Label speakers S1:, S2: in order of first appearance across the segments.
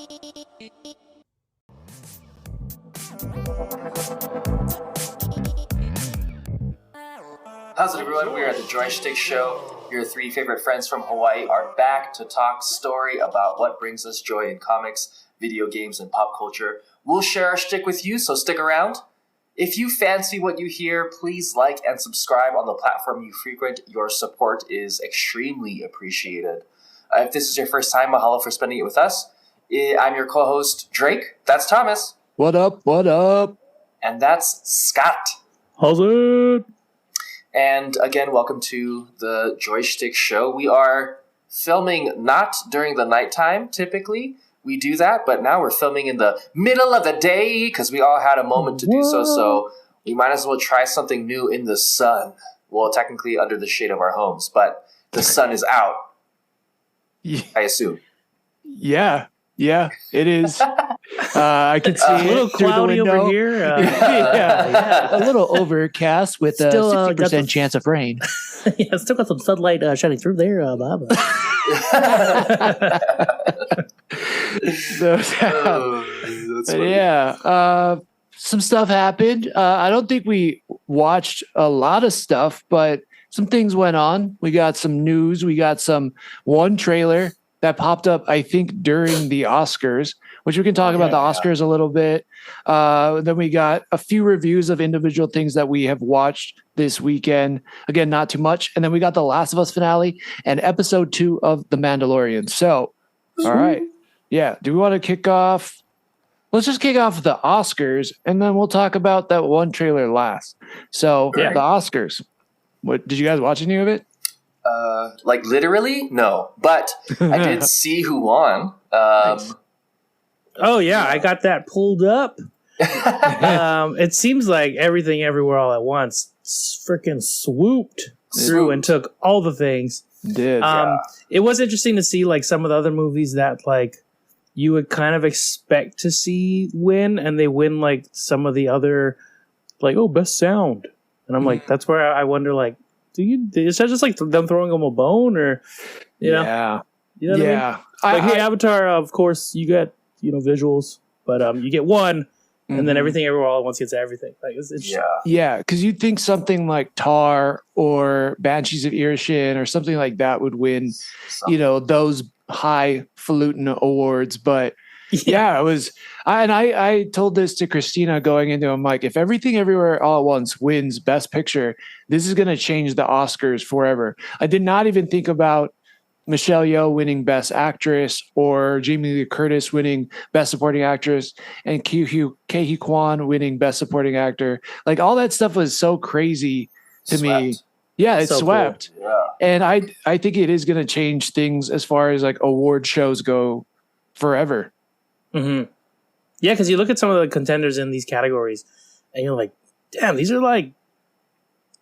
S1: How's it, everyone? We are at the Schtick Show. Your three favorite friends from Hawaii are back to talk story about what brings us joy in comics, video games, and pop culture. We'll share our shtick with you, so stick around. If you fancy what you hear, please like and subscribe on the platform you frequent. Your support is extremely appreciated. If this is your first time, mahalo for spending it with us. I'm your co-host, Drake. That's Thomas.
S2: What up? What up?
S1: And that's Scott.
S3: How's it?
S1: And again, welcome to the Schtick Show. We are filming not during the nighttime, typically. We do that, but now we're filming in the middle of the day because we all had a moment to do so. So we might as well try something new in the sun. Well, technically under the shade of our homes, but the sun is out, I assume.
S2: Yeah, it is. I can see
S3: a little cloudy over here.
S2: A little overcast with a 60% chance of rain.
S3: Yeah, still got some sunlight shining through there. Some stuff happened. I don't think we watched a lot of stuff, but some things went on. We got some news. We got one trailer that popped up, I think, during the Oscars, which we can talk about the Oscars a little bit. Then we got a few reviews of individual things that we have watched this weekend. Again, not too much. And then we got the Last of Us finale and episode 2 of The Mandalorian. So, all right. Yeah. Do we want to kick off? Let's just kick off the Oscars, and then we'll talk about that one trailer last. So, the Oscars. What did you guys watch any of it?
S1: Like literally? No. But I did see who won.
S3: Nice. Oh, yeah. I got that pulled up. It seems like Everything Everywhere All at Once freaking swooped through and took all the things.
S2: Did.
S3: It was interesting to see like some of the other movies that like you would kind of expect to see win, and they win like some of the other like, best sound. And I'm like, that's where I wonder, like, is that just like them throwing them a bone, or you know?
S2: Yeah.
S3: You know what I mean? Like, hey, Avatar, of course, you get visuals, but you get one, and then Everything Everywhere All at Once gets everything. Like, it's
S2: because you'd think something like Tar or Banshees of Inisherin or something like that would win, those highfalutin awards, but. Yeah, it was. I told this to Christina going into. I'm like, if Everything Everywhere All at Once wins Best Picture, this is going to change the Oscars forever. I did not even think about Michelle Yeoh winning Best Actress or Jamie Lee Curtis winning Best Supporting Actress and Ke-Huy Quan winning Best Supporting Actor. Like, all that stuff was so crazy to me. Yeah, it swept.
S1: Cool. Yeah.
S2: And I think it is going to change things as far as like award shows go forever.
S3: Mm-hmm. Yeah, because you look at some of the contenders in these categories, and you're like, "Damn, these are like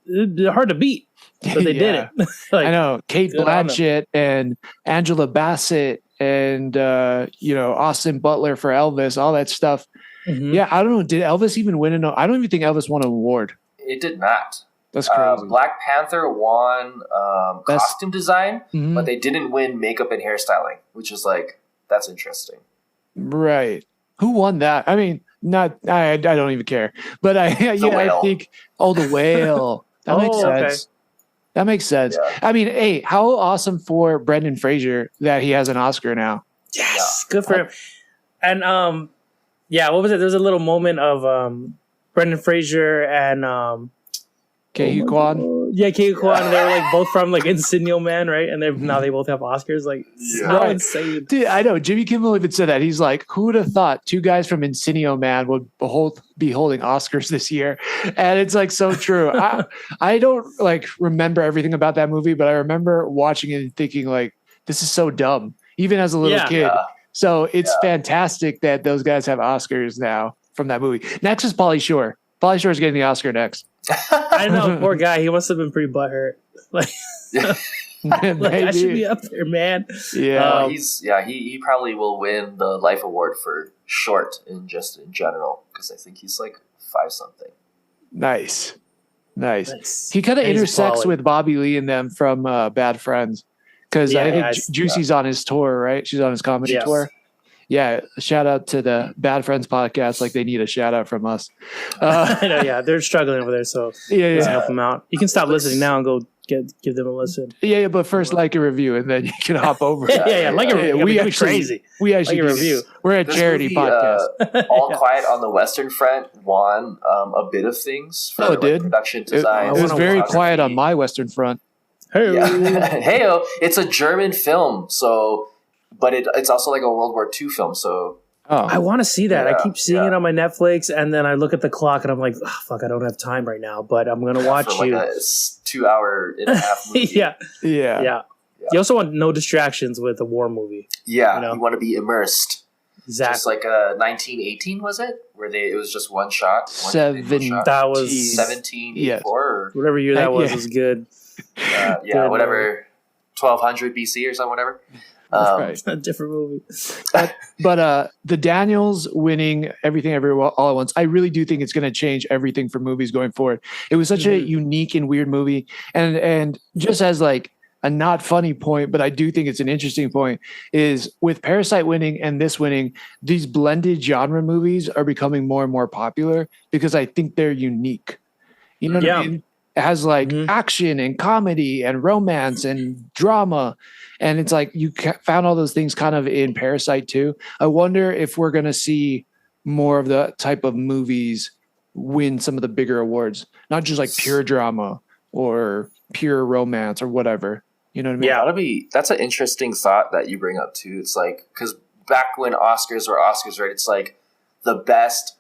S3: they're hard to beat." But they did it. Like,
S2: I know Kate Blanchett and Angela Bassett and Austin Butler for Elvis, all that stuff. Mm-hmm. Yeah, I don't know. Did Elvis even win? I don't even think Elvis won an award.
S1: It did not.
S2: That's crazy.
S1: Black Panther won costume design, but they didn't win makeup and hairstyling, which is like, that's interesting.
S2: Right. Who won that? I mean, I don't even care. But I think the Whale. That makes sense. Okay. That makes sense. Yeah. I mean, hey, how awesome for Brendan Fraser that he has an Oscar now.
S3: Yes, good for him. And what was it? There's a little moment of Brendan Fraser and
S2: Ke-Huy Quan.
S3: Yeah, Ke-Huy Quan. They were like both from like Encino Man, right? And now they both have Oscars. Like, so insane.
S2: Dude, I know. Jimmy Kimmel even said that. He's like, who would have thought 2 guys from Encino Man would be holding Oscars this year? And it's like so true. I don't like remember everything about that movie, but I remember watching it and thinking like, this is so dumb, even as a little kid. Yeah. So it's fantastic that those guys have Oscars now from that movie. Next is Pauly Shore. Pauly Shore is getting the Oscar next.
S3: I know, poor guy. He must have been pretty butthurt. Like, I should be up there, man.
S2: Yeah,
S1: he probably will win the Life Award for short in general, because I think he's like 5-something.
S2: Nice. He kind of intersects with Bobby Lee and them from Bad Friends, because I think Juicy's on his tour, right? She's on his comedy tour. yeah, shout out to the Bad Friends podcast. Like they need a shout out from us.
S4: I know, yeah, they're struggling over there, so let's help them out. You can stop listening now and go give them a listen.
S2: Yeah, but first like a review, and then you can hop over.
S4: yeah, like a review. We actually crazy.
S2: We actually
S4: like a review.
S2: We're a charity podcast.
S1: All Quiet on the Western Front won a bit of things for production design.
S2: It was very quiet on my Western Front.
S4: Hey,
S1: Heyo, it's a German film, so but it's also like a World War II film, so.
S4: I want to see that.
S1: Yeah,
S4: I keep seeing it on my Netflix, and then I look at the clock, and I'm like, oh, "Fuck, I don't have time right now." But I'm gonna watch
S1: for like a 2.5 movie.
S4: yeah. You also want no distractions with a war movie.
S1: Yeah, you want to be immersed.
S4: Exactly.
S1: Just like 1918, was it? Where it was just one shot.
S4: That was
S1: 1784 or
S4: whatever year that was good.
S1: Whatever, 1200 BC or something, whatever.
S2: Right.
S4: A different movie.
S2: But the Daniels winning Everything Everywhere All at Once, I really do think it's going to change everything for movies going forward. It was such a unique and weird movie, and just as like a not funny point, but I do think it's an interesting point, is with Parasite winning and this winning, these blended genre movies are becoming more and more popular because I think they're unique. You know what I mean? It has like action and comedy and romance and drama. And it's like you found all those things kind of in Parasite too. I wonder if we're going to see more of the type of movies win some of the bigger awards, not just like pure drama or pure romance or whatever. You know what I mean?
S1: Yeah, that's an interesting thought that you bring up too. It's like, because back when Oscars were Oscars, right? It's like the best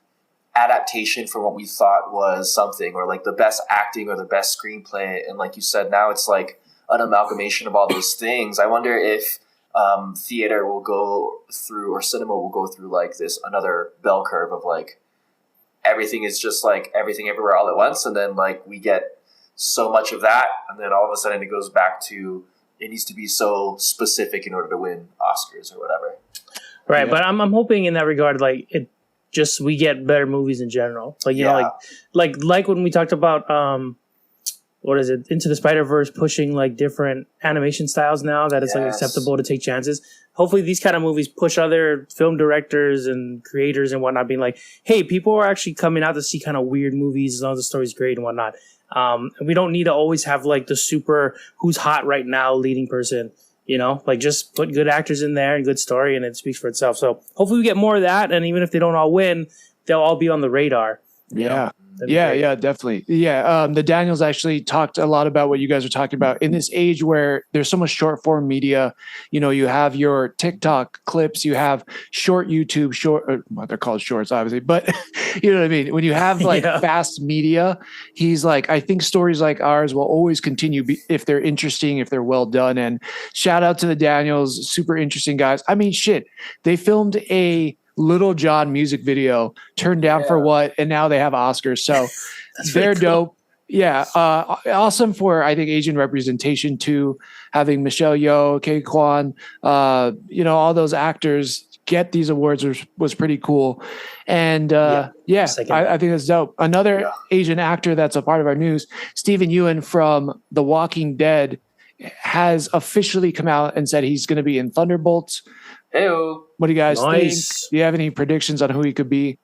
S1: adaptation from what we thought was something, or like the best acting or the best screenplay. And like you said, now it's like an amalgamation of all those things. I wonder if theater will go through, or cinema will go through like this another bell curve of like everything is just like Everything Everywhere All at Once, and then like we get so much of that, and then all of a sudden it goes back to it needs to be so specific in order to win Oscars or whatever.
S4: Right, but I'm hoping in that regard, like it just we get better movies in general. Like you know, like when we talked about what is it, Into the Spider-Verse pushing like different animation styles now that it's like acceptable to take chances. Hopefully these kind of movies push other film directors and creators and whatnot, being like, hey, people are actually coming out to see kind of weird movies as long as the story's great and whatnot. And we don't need to always have like the super who's hot right now leading person, you know, like just put good actors in there and good story and it speaks for itself. So hopefully we get more of that. And even if they don't all win, they'll all be on the radar.
S2: Yeah. Yeah, definitely. Yeah. The Daniels actually talked a lot about what you guys are talking about in this age where there's so much short form media. You know, you have your TikTok clips, you have short YouTube well, they're called shorts, obviously, but you know what I mean? When you have like fast media, he's like, I think stories like ours will always continue if they're interesting, if they're well done. And shout out to the Daniels, super interesting guys. I mean, shit, they filmed a Little John music video, turned down for what, and now they have Oscars. So they're dope. Yeah. Awesome for, I think, Asian representation too, having Michelle Yeoh, Kei Kwan, you know, all those actors get these awards was pretty cool. And I think that's dope. Another Asian actor that's a part of our news, Stephen Yuen from The Walking Dead, has officially come out and said he's going to be in Thunderbolts.
S1: Heyo.
S2: What do you guys think? Do you have any predictions on who he could be?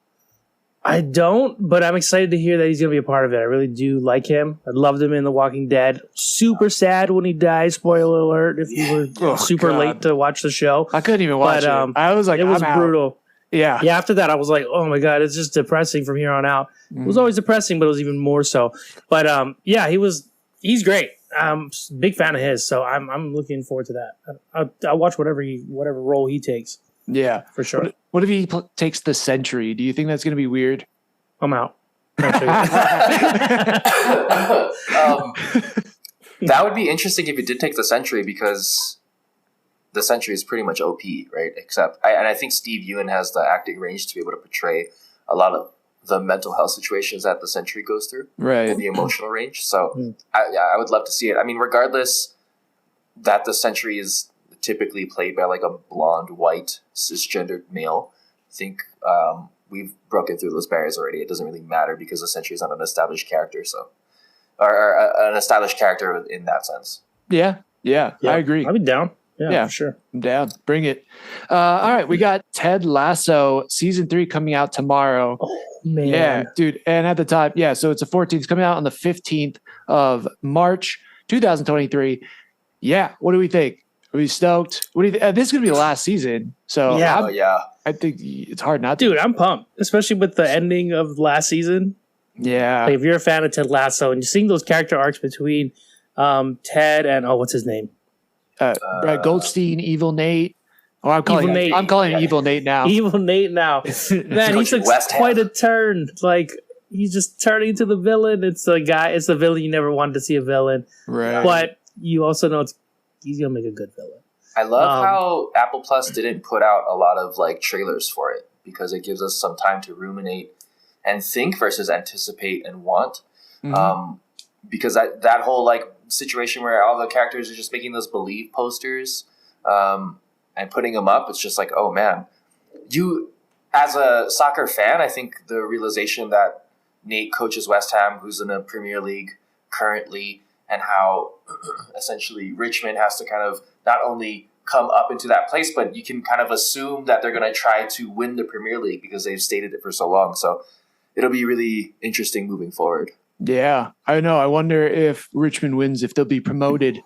S4: I don't, but I'm excited to hear that he's going to be a part of it. I really do like him. I loved him in The Walking Dead. Super sad when he died. Spoiler alert if you were super late to watch the show.
S2: I couldn't even watch it. I was like,
S4: it was brutal.
S2: Yeah.
S4: Yeah, after that, I was like, oh my God, it's just depressing from here on out. It was always depressing, but it was even more so. But he's great. I'm a big fan of his, so I'm looking forward to that. I'll watch whatever role he takes.
S2: Yeah,
S4: for sure.
S2: What if he takes the Sentry? Do you think that's going to be weird?
S4: I'm out.
S1: That would be interesting if he did take the Sentry, because the Sentry is pretty much OP, right? Except, I think Steve Ewan has the acting range to be able to portray a lot of the mental health situations that the Sentry goes through,
S2: right?
S1: And the emotional range. So, I would love to see it. I mean, regardless that the Sentry is typically played by like a blonde, white, cisgendered male, I think we've broken through those barriers already. It doesn't really matter because the Sentry is not an established character, or an established character in that sense.
S2: Yeah, I agree.
S4: I'll be down. Yeah, for sure.
S3: I'm down. Bring it. All right, we got Ted Lasso season 3 coming out tomorrow.
S4: Oh man,
S3: yeah, dude. And at the time, so it's the 14th. It's coming out on the 15th of March, 2023. Yeah, what do we think? Are we stoked? What do you think? This is gonna be the last season, so I think it's hard not to.
S4: Dude, I'm pumped, especially with the ending of last season.
S3: Yeah,
S4: like if you're a fan of Ted Lasso and you're seeing those character arcs between Ted and what's his name?
S3: Brad Goldstein, Evil Nate. Oh, I'm calling him Evil Nate now.
S4: Evil Nate now. Man, he took quite a turn. Like he's just turning into the villain. It's the villain you never wanted to see a villain.
S3: Right.
S4: But you also know he's gonna make a good villain.
S1: I love how Apple Plus didn't put out a lot of like trailers for it because it gives us some time to ruminate and think versus anticipate and want.
S3: Mm-hmm.
S1: Because that whole like situation where all the characters are just making those believe posters and putting them up, it's just like, oh man. You, as a soccer fan, I think the realization that Nate coaches West Ham, who's in the Premier League currently, and how essentially Richmond has to kind of not only come up into that place, but you can kind of assume that they're going to try to win the Premier League because they've stated it for so long. So it'll be really interesting moving forward.
S3: Yeah, I know. I wonder if Richmond wins, if they'll be promoted.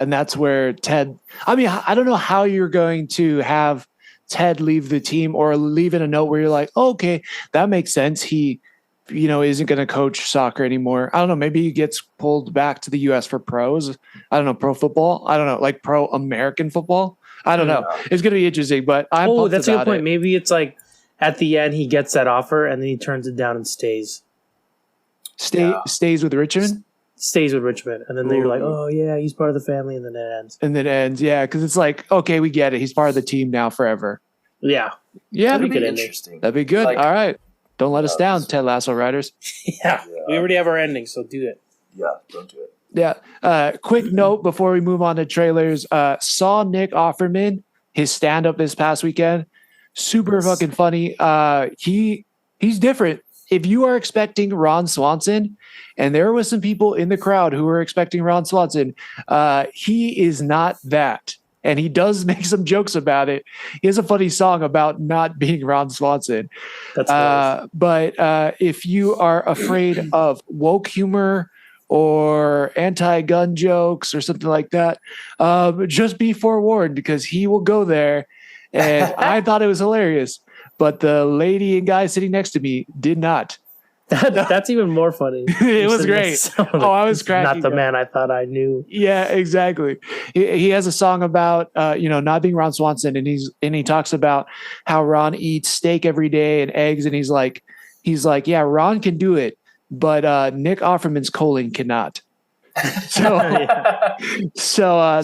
S3: And that's where Ted, I mean, I don't know how you're going to have Ted leave the team or leave in a note where you're like, oh, okay, that makes sense. He, isn't going to coach soccer anymore. I don't know. Maybe he gets pulled back to the U.S. for pros. I don't know, pro football. I don't know, like pro American football. I don't know. It's going to be interesting, but
S4: that's a good point. Maybe it's like at the end he gets that offer and then he turns it down and stays.
S3: Stays with Richmond?
S4: Stays with Richmond. And then you're like, oh, yeah, he's part of the family. And then it ends.
S3: Yeah, because it's like, okay, we get it. He's part of the team now forever.
S4: Yeah.
S3: Yeah.
S1: That'd be interesting.
S3: That'd be good. All right. Don't let us down, Ted Lasso writers.
S4: Yeah. We already have our ending, so do it.
S1: Yeah, don't do it.
S3: Yeah. Quick note before we move on to trailers. Saw Nick Offerman, his stand-up this past weekend. Super fucking funny. He's different. If you are expecting Ron Swanson, and there was some people in the crowd who were expecting Ron Swanson, he is not that. And he does make some jokes about it. He has a funny song about not being Ron Swanson.
S4: That's nice.
S3: But if you are afraid of woke humor or anti-gun jokes or something like that, just be forewarned because he will go there. And I thought it was hilarious. But the lady and guy sitting next to me did not.
S4: That's even more funny.
S3: It was great. I was cracking.
S4: Not the man I thought I knew.
S3: Yeah, exactly. He has a song about not being Ron Swanson, and he talks about how Ron eats steak every day and eggs, and he's like, yeah, Ron can do it, but Nick Offerman's colon cannot. So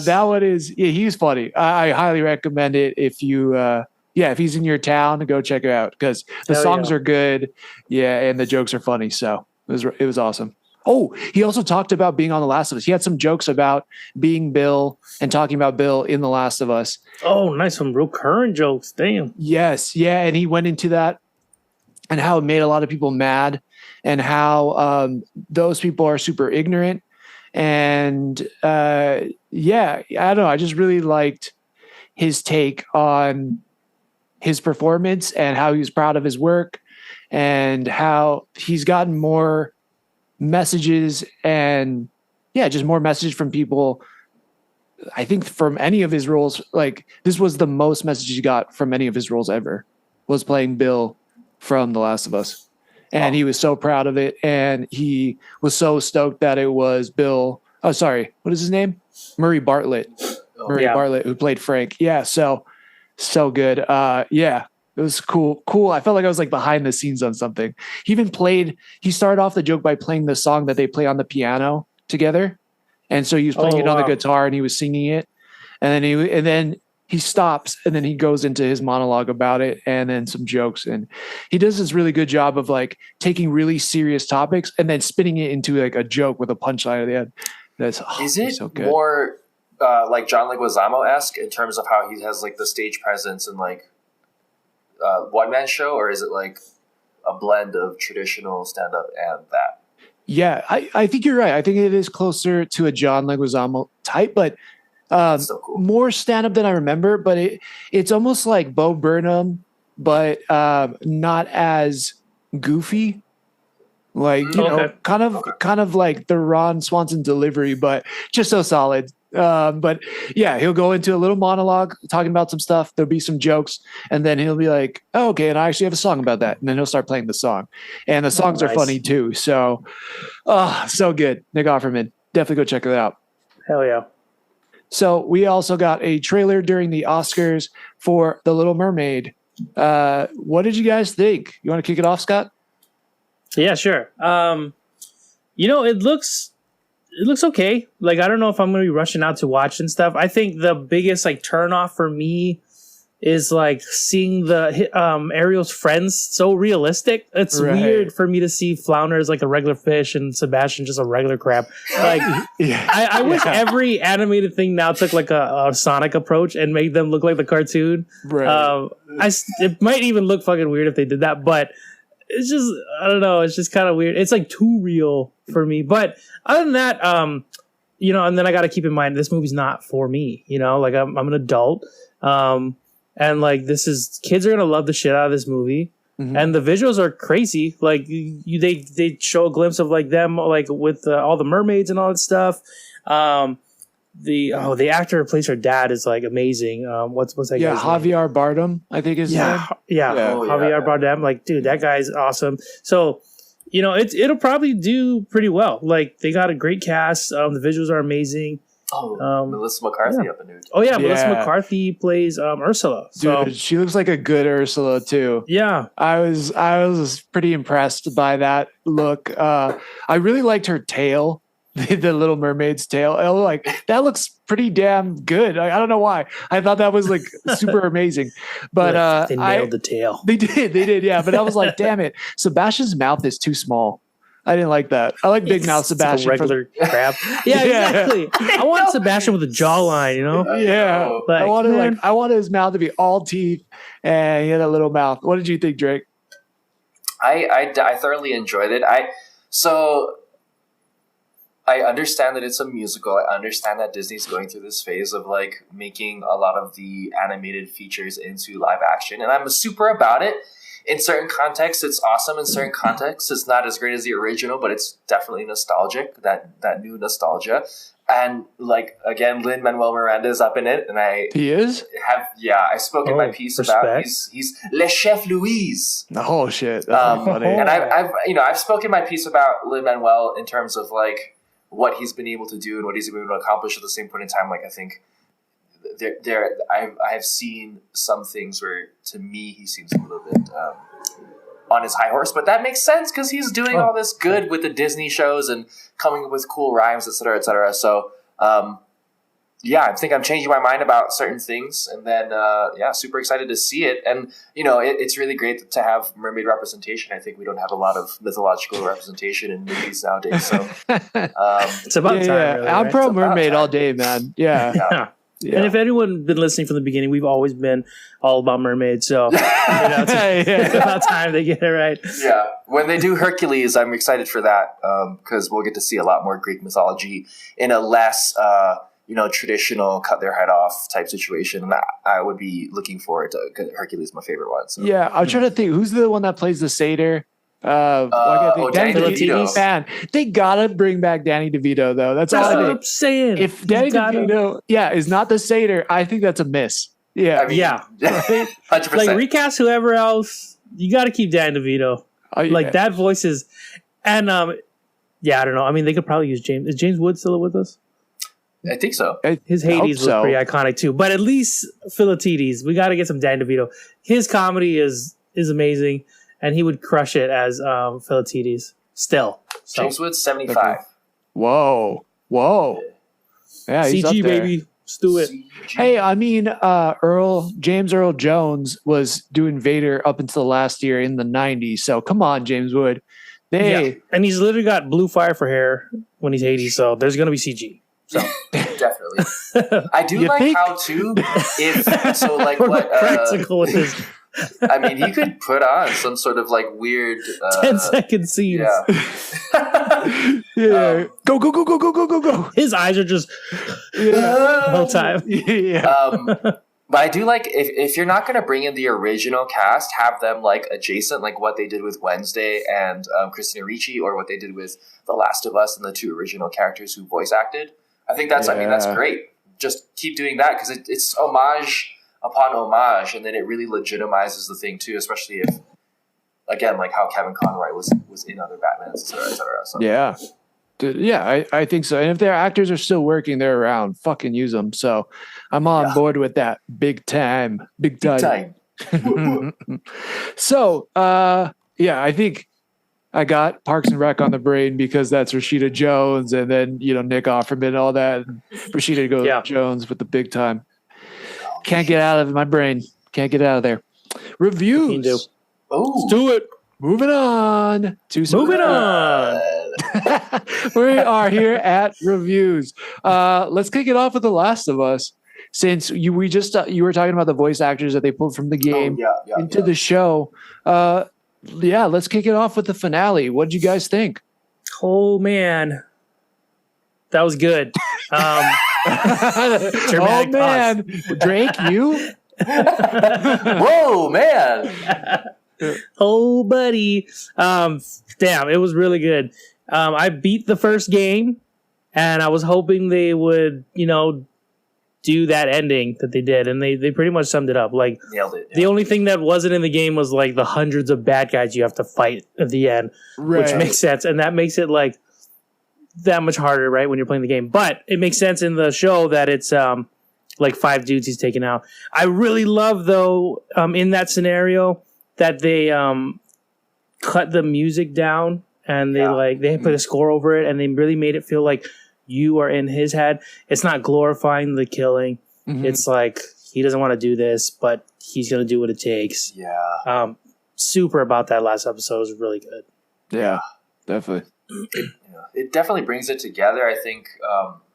S3: that one is he's funny. I highly recommend it if you. If he's in your town, go check it out because the songs are good. Yeah, and the jokes are funny. So it was awesome. Oh, he also talked about being on The Last of Us. He had some jokes about being Bill and talking about Bill in The Last of Us.
S4: Oh, nice. Some real current jokes. Damn.
S3: Yes. Yeah. And he went into that and how it made a lot of people mad and how those people are super ignorant. And I don't know. I just really liked his take on his performance and how he was proud of his work and how he's gotten more messages and just more message from people. I think from any of his roles, like this was the most message he got from any of his roles ever was playing Bill from The Last of Us. And he was so proud of it. And he was so stoked that it was Bill. Oh, sorry. What is his name? Murray Bartlett. Bartlett, who played Frank. Yeah. So good. It was cool. I felt like I was like behind the scenes on something. He started off the joke by playing the song that they play on the piano together. And so he was playing it on the guitar and he was singing it. And then he stops and then he goes into his monologue about it and then some jokes. And he does this really good job of like taking really serious topics and then spinning it into like a joke with a punchline at the end.
S1: Is it
S3: so good.
S1: More like John Leguizamo-esque in terms of how he has like the stage presence and like one-man show, or is it like a blend of traditional stand-up and that?
S3: Yeah, I think you're right. I think it is closer to a John Leguizamo type, but
S1: That's so cool.
S3: More stand-up than I remember, but it's almost like Bo Burnham, but not as goofy. Like, you know, kind of like the Ron Swanson delivery, but just so solid. But yeah, he'll go into a little monologue talking about some stuff. There'll be some jokes, and then he'll be like, oh, okay, and I actually have a song about that. And then he'll start playing the song. And the songs are funny too. So, so good. Nick Offerman. Definitely go check it out.
S4: Hell yeah.
S3: So we also got a trailer during the Oscars for The Little Mermaid. What did you guys think? You want to kick it off, Scott?
S4: Yeah, sure. You know, it looks okay. Like, I don't know if I'm going to be rushing out to watch and stuff. I think the biggest like turn off for me is like seeing the Ariel's friends so realistic. It's weird for me to see Flounder as like a regular fish and Sebastian just a regular crab. Like, I wish every animated thing now took like a Sonic approach and made them look like the cartoon.
S3: Right.
S4: It might even look fucking weird if they did that, but it's just, I don't know. It's just kind of weird. It's like too real for me. But other than that, you know, and then I got to keep in mind, this movie's not for me, you know, like I'm an adult. And like, kids are going to love the shit out of this movie. Mm-hmm. And the visuals are crazy. Like they show a glimpse of like them, like with all the mermaids and all that stuff. The actor who plays her dad is like amazing. What's that guy's
S3: Javier Bardem, I think is
S4: name? Javier Bardem. Like, dude, that guy's awesome. So, you know, it'll probably do pretty well. Like, they got a great cast. The visuals are amazing.
S1: Melissa McCarthy up in New.
S4: Oh yeah, Melissa McCarthy plays Ursula. So.
S3: Dude, she looks like a good Ursula too.
S4: Yeah,
S3: I was pretty impressed by that look. I really liked her tail. The Little Mermaid's tail. Like, that looks pretty damn good. I don't know why. I thought that was like super amazing. But
S4: they nailed the tail.
S3: They did, yeah. But I was like, damn it. Sebastian's mouth is too small. I didn't like that. I like big mouth Sebastian.
S4: Like a regular crab. Yeah, exactly. I want Sebastian with a jawline, you know?
S3: Yeah. Like, I wanted his mouth to be all teeth and he had a little mouth. What did you think, Drake?
S1: I thoroughly enjoyed it. I understand that it's a musical. I understand that Disney's going through this phase of like making a lot of the animated features into live action. And I'm super about it. In certain contexts, it's awesome. In certain contexts, it's not as great as the original, but it's definitely nostalgic, that new nostalgia. And like, again, Lin-Manuel Miranda is up in it. And I I've spoken my piece about he's Le Chef Louise.
S3: Oh shit. That's funny.
S1: And I've spoken my piece about Lin-Manuel in terms of like what he's been able to do and what he's been able to accomplish at the same point in time. Like, I think I have seen some things where, to me, he seems a little bit on his high horse, but that makes sense because he's doing all this good with the Disney shows and coming up with cool rhymes, et cetera, et cetera. So, I think I'm changing my mind about certain things, and then super excited to see it. And you know, it's really great to have mermaid representation. I think we don't have a lot of mythological representation in movies nowadays. So
S4: it's about time.
S3: Yeah.
S4: Really,
S3: I'm
S4: right?
S3: pro mermaid all day, man. Yeah.
S4: And if anyone been listening from the beginning, we've always been all about mermaids. So it's about time they get it right.
S1: Yeah, when they do Hercules, I'm excited for that because we'll get to see a lot more Greek mythology in a less traditional cut their head off type situation. And I would be looking forward to Hercules, my favorite one. So.
S3: Yeah, I'm trying to think who's the one that plays the satyr.
S1: Danny DeVito.
S3: Man, they gotta bring back Danny DeVito though. That's all
S4: what I'm saying.
S3: If Danny DeVito, is not the satyr, I think that's a miss. Yeah,
S1: 100%.
S4: Like, recast whoever else. You got to keep Danny DeVito. Like, that voice is, and I don't know. I mean, they could probably use James. Is James Wood still with us?
S1: I think so.
S3: His
S4: Hades was pretty iconic too. But at least Philatides, we got to get some Danny DeVito. His comedy is amazing. And he would crush it as Philatides still. So.
S1: James Wood's 75.
S3: Whoa. Yeah, he's
S4: CG,
S3: up there.
S4: baby. Let's do it.
S1: CG.
S3: Hey, I mean, James Earl Jones was doing Vader up until last year in the 90s. So come on, James Wood.
S4: And he's literally got blue fire for hair when he's 80. So there's going to be CG. So
S1: definitely. I do like
S3: think?
S1: how too, what
S4: practical it is.
S1: I mean, he could put on some sort of like weird
S4: 10-second scenes.
S1: Yeah.
S2: Yeah. Go, go, go, go, go, go, go, go.
S4: His eyes are just the whole time.
S2: Yeah.
S1: But I do like if you're not going to bring in the original cast, have them like adjacent, like what they did with Wednesday and Christina Ricci, or what they did with The Last of Us and the 2 original characters who voice acted. I think that's that's great. Just keep doing that because it's homage upon homage, and then it really legitimizes the thing too, especially if, again, like how Kevin Conroy was in other Batmans, et cetera, et cetera. So.
S2: Yeah. Yeah, I think so. And if their actors are still working, they're around, fucking use them. So I'm on board with that. Big time. Big time. So, I think I got Parks and Rec on the brain because that's Rashida Jones, and then, Nick Offerman and all that. And Rashida goes Jones with the big time. Can't get out of my brain. Can't get out of there. Reviews.
S1: Oh,
S4: let's do it.
S2: Moving on.
S4: Moving on.
S2: We are here at reviews. Let's kick it off with The Last of Us. Since you were talking about the voice actors that they pulled from the game into the show. Let's kick it off with the finale. What did you guys think?
S4: Oh man, that was good.
S2: Oh man, Drake, you?
S1: Whoa, man.
S4: Oh, buddy. Damn, it was really good. I beat the first game, and I was hoping they would, do that ending that they did, and they pretty much summed it up. Like,
S1: nailed it.
S4: The only thing that wasn't in the game was like the hundreds of bad guys you have to fight at the end, which makes sense, and that makes it like that much harder, right, when you're playing the game. But it makes sense in the show that it's like 5 dudes he's taken out. I really love though in that scenario that they cut the music down and they put a score over it, and they really made it feel like you are in his head. It's not glorifying the killing. Mm-hmm. It's like he doesn't want to do this, but he's going to do what it takes.
S1: Yeah.
S4: Super about that last episode. It was really good.
S2: Yeah, definitely.
S1: It definitely brings it together, I think,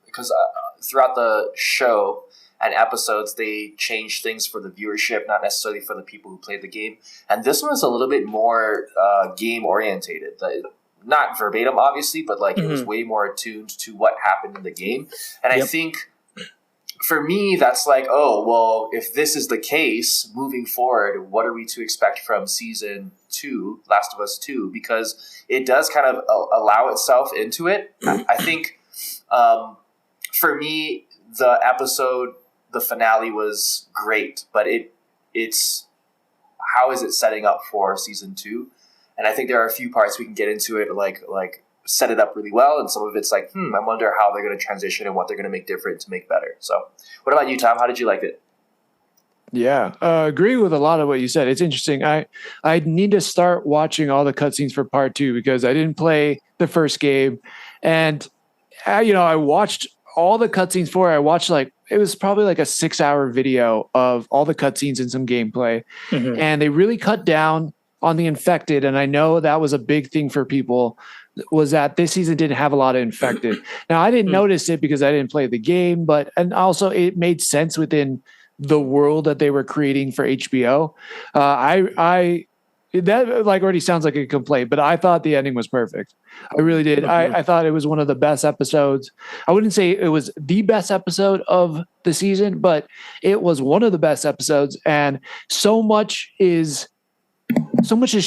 S1: because throughout the show and episodes, they change things for the viewership, not necessarily for the people who played the game. And this one was a little bit more game orientated. Not verbatim, obviously, but like it was way more attuned to what happened in the game. And I think for me, that's like, oh, well, if this is the case moving forward, what are we to expect from season 2, Last of Us 2? Because it does kind of allow itself into it. I think for me, the episode, the finale was great, but it's how is it setting up for season 2? And I think there are a few parts we can get into it, like set it up really well, and some of it's like, I wonder how they're going to transition and what they're going to make different to make better. So, what about you, Tom? How did you like it?
S2: Yeah, agree with a lot of what you said. It's interesting. I need to start watching all the cutscenes for part 2 because I didn't play the first game, and I watched all the cutscenes for it. I watched it was probably like a 6-hour video of all the cutscenes and some gameplay, and they really cut down on the infected. And I know that was a big thing for people, was that this season didn't have a lot of infected. Now I didn't notice it because I didn't play the game, and also it made sense within the world that they were creating for HBO. That already sounds like a complaint, but I thought the ending was perfect. I really did. I thought it was one of the best episodes. I wouldn't say it was the best episode of the season, but it was one of the best episodes. And so much has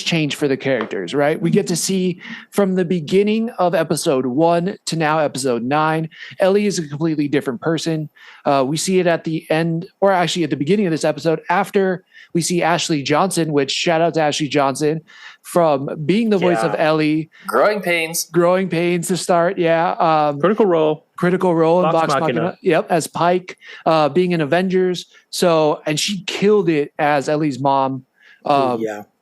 S2: changed for the characters, right? We get to see from the beginning of episode 1 to now episode 9, Ellie is a completely different person. We see it at the end, or actually at the beginning of this episode, after we see Ashley Johnson, which shout out to Ashley Johnson from being the voice of Ellie.
S1: Growing pains
S2: to start. Yeah.
S4: Critical role
S2: in Vox Machina. Yep. As Pike, being in Avengers. So, and she killed it as Ellie's mom.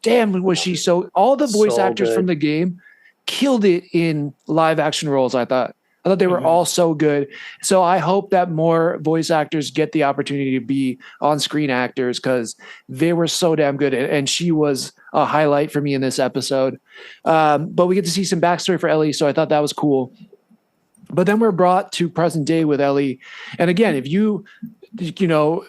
S2: Damn, was she all the voice actors from the game killed it in live action roles. I thought they were all so good. So I hope that more voice actors get the opportunity to be on screen actors because they were so damn good. And she was a highlight for me in this episode. But we get to see some backstory for Ellie. So I thought that was cool. But then we're brought to present day with Ellie. And again, if you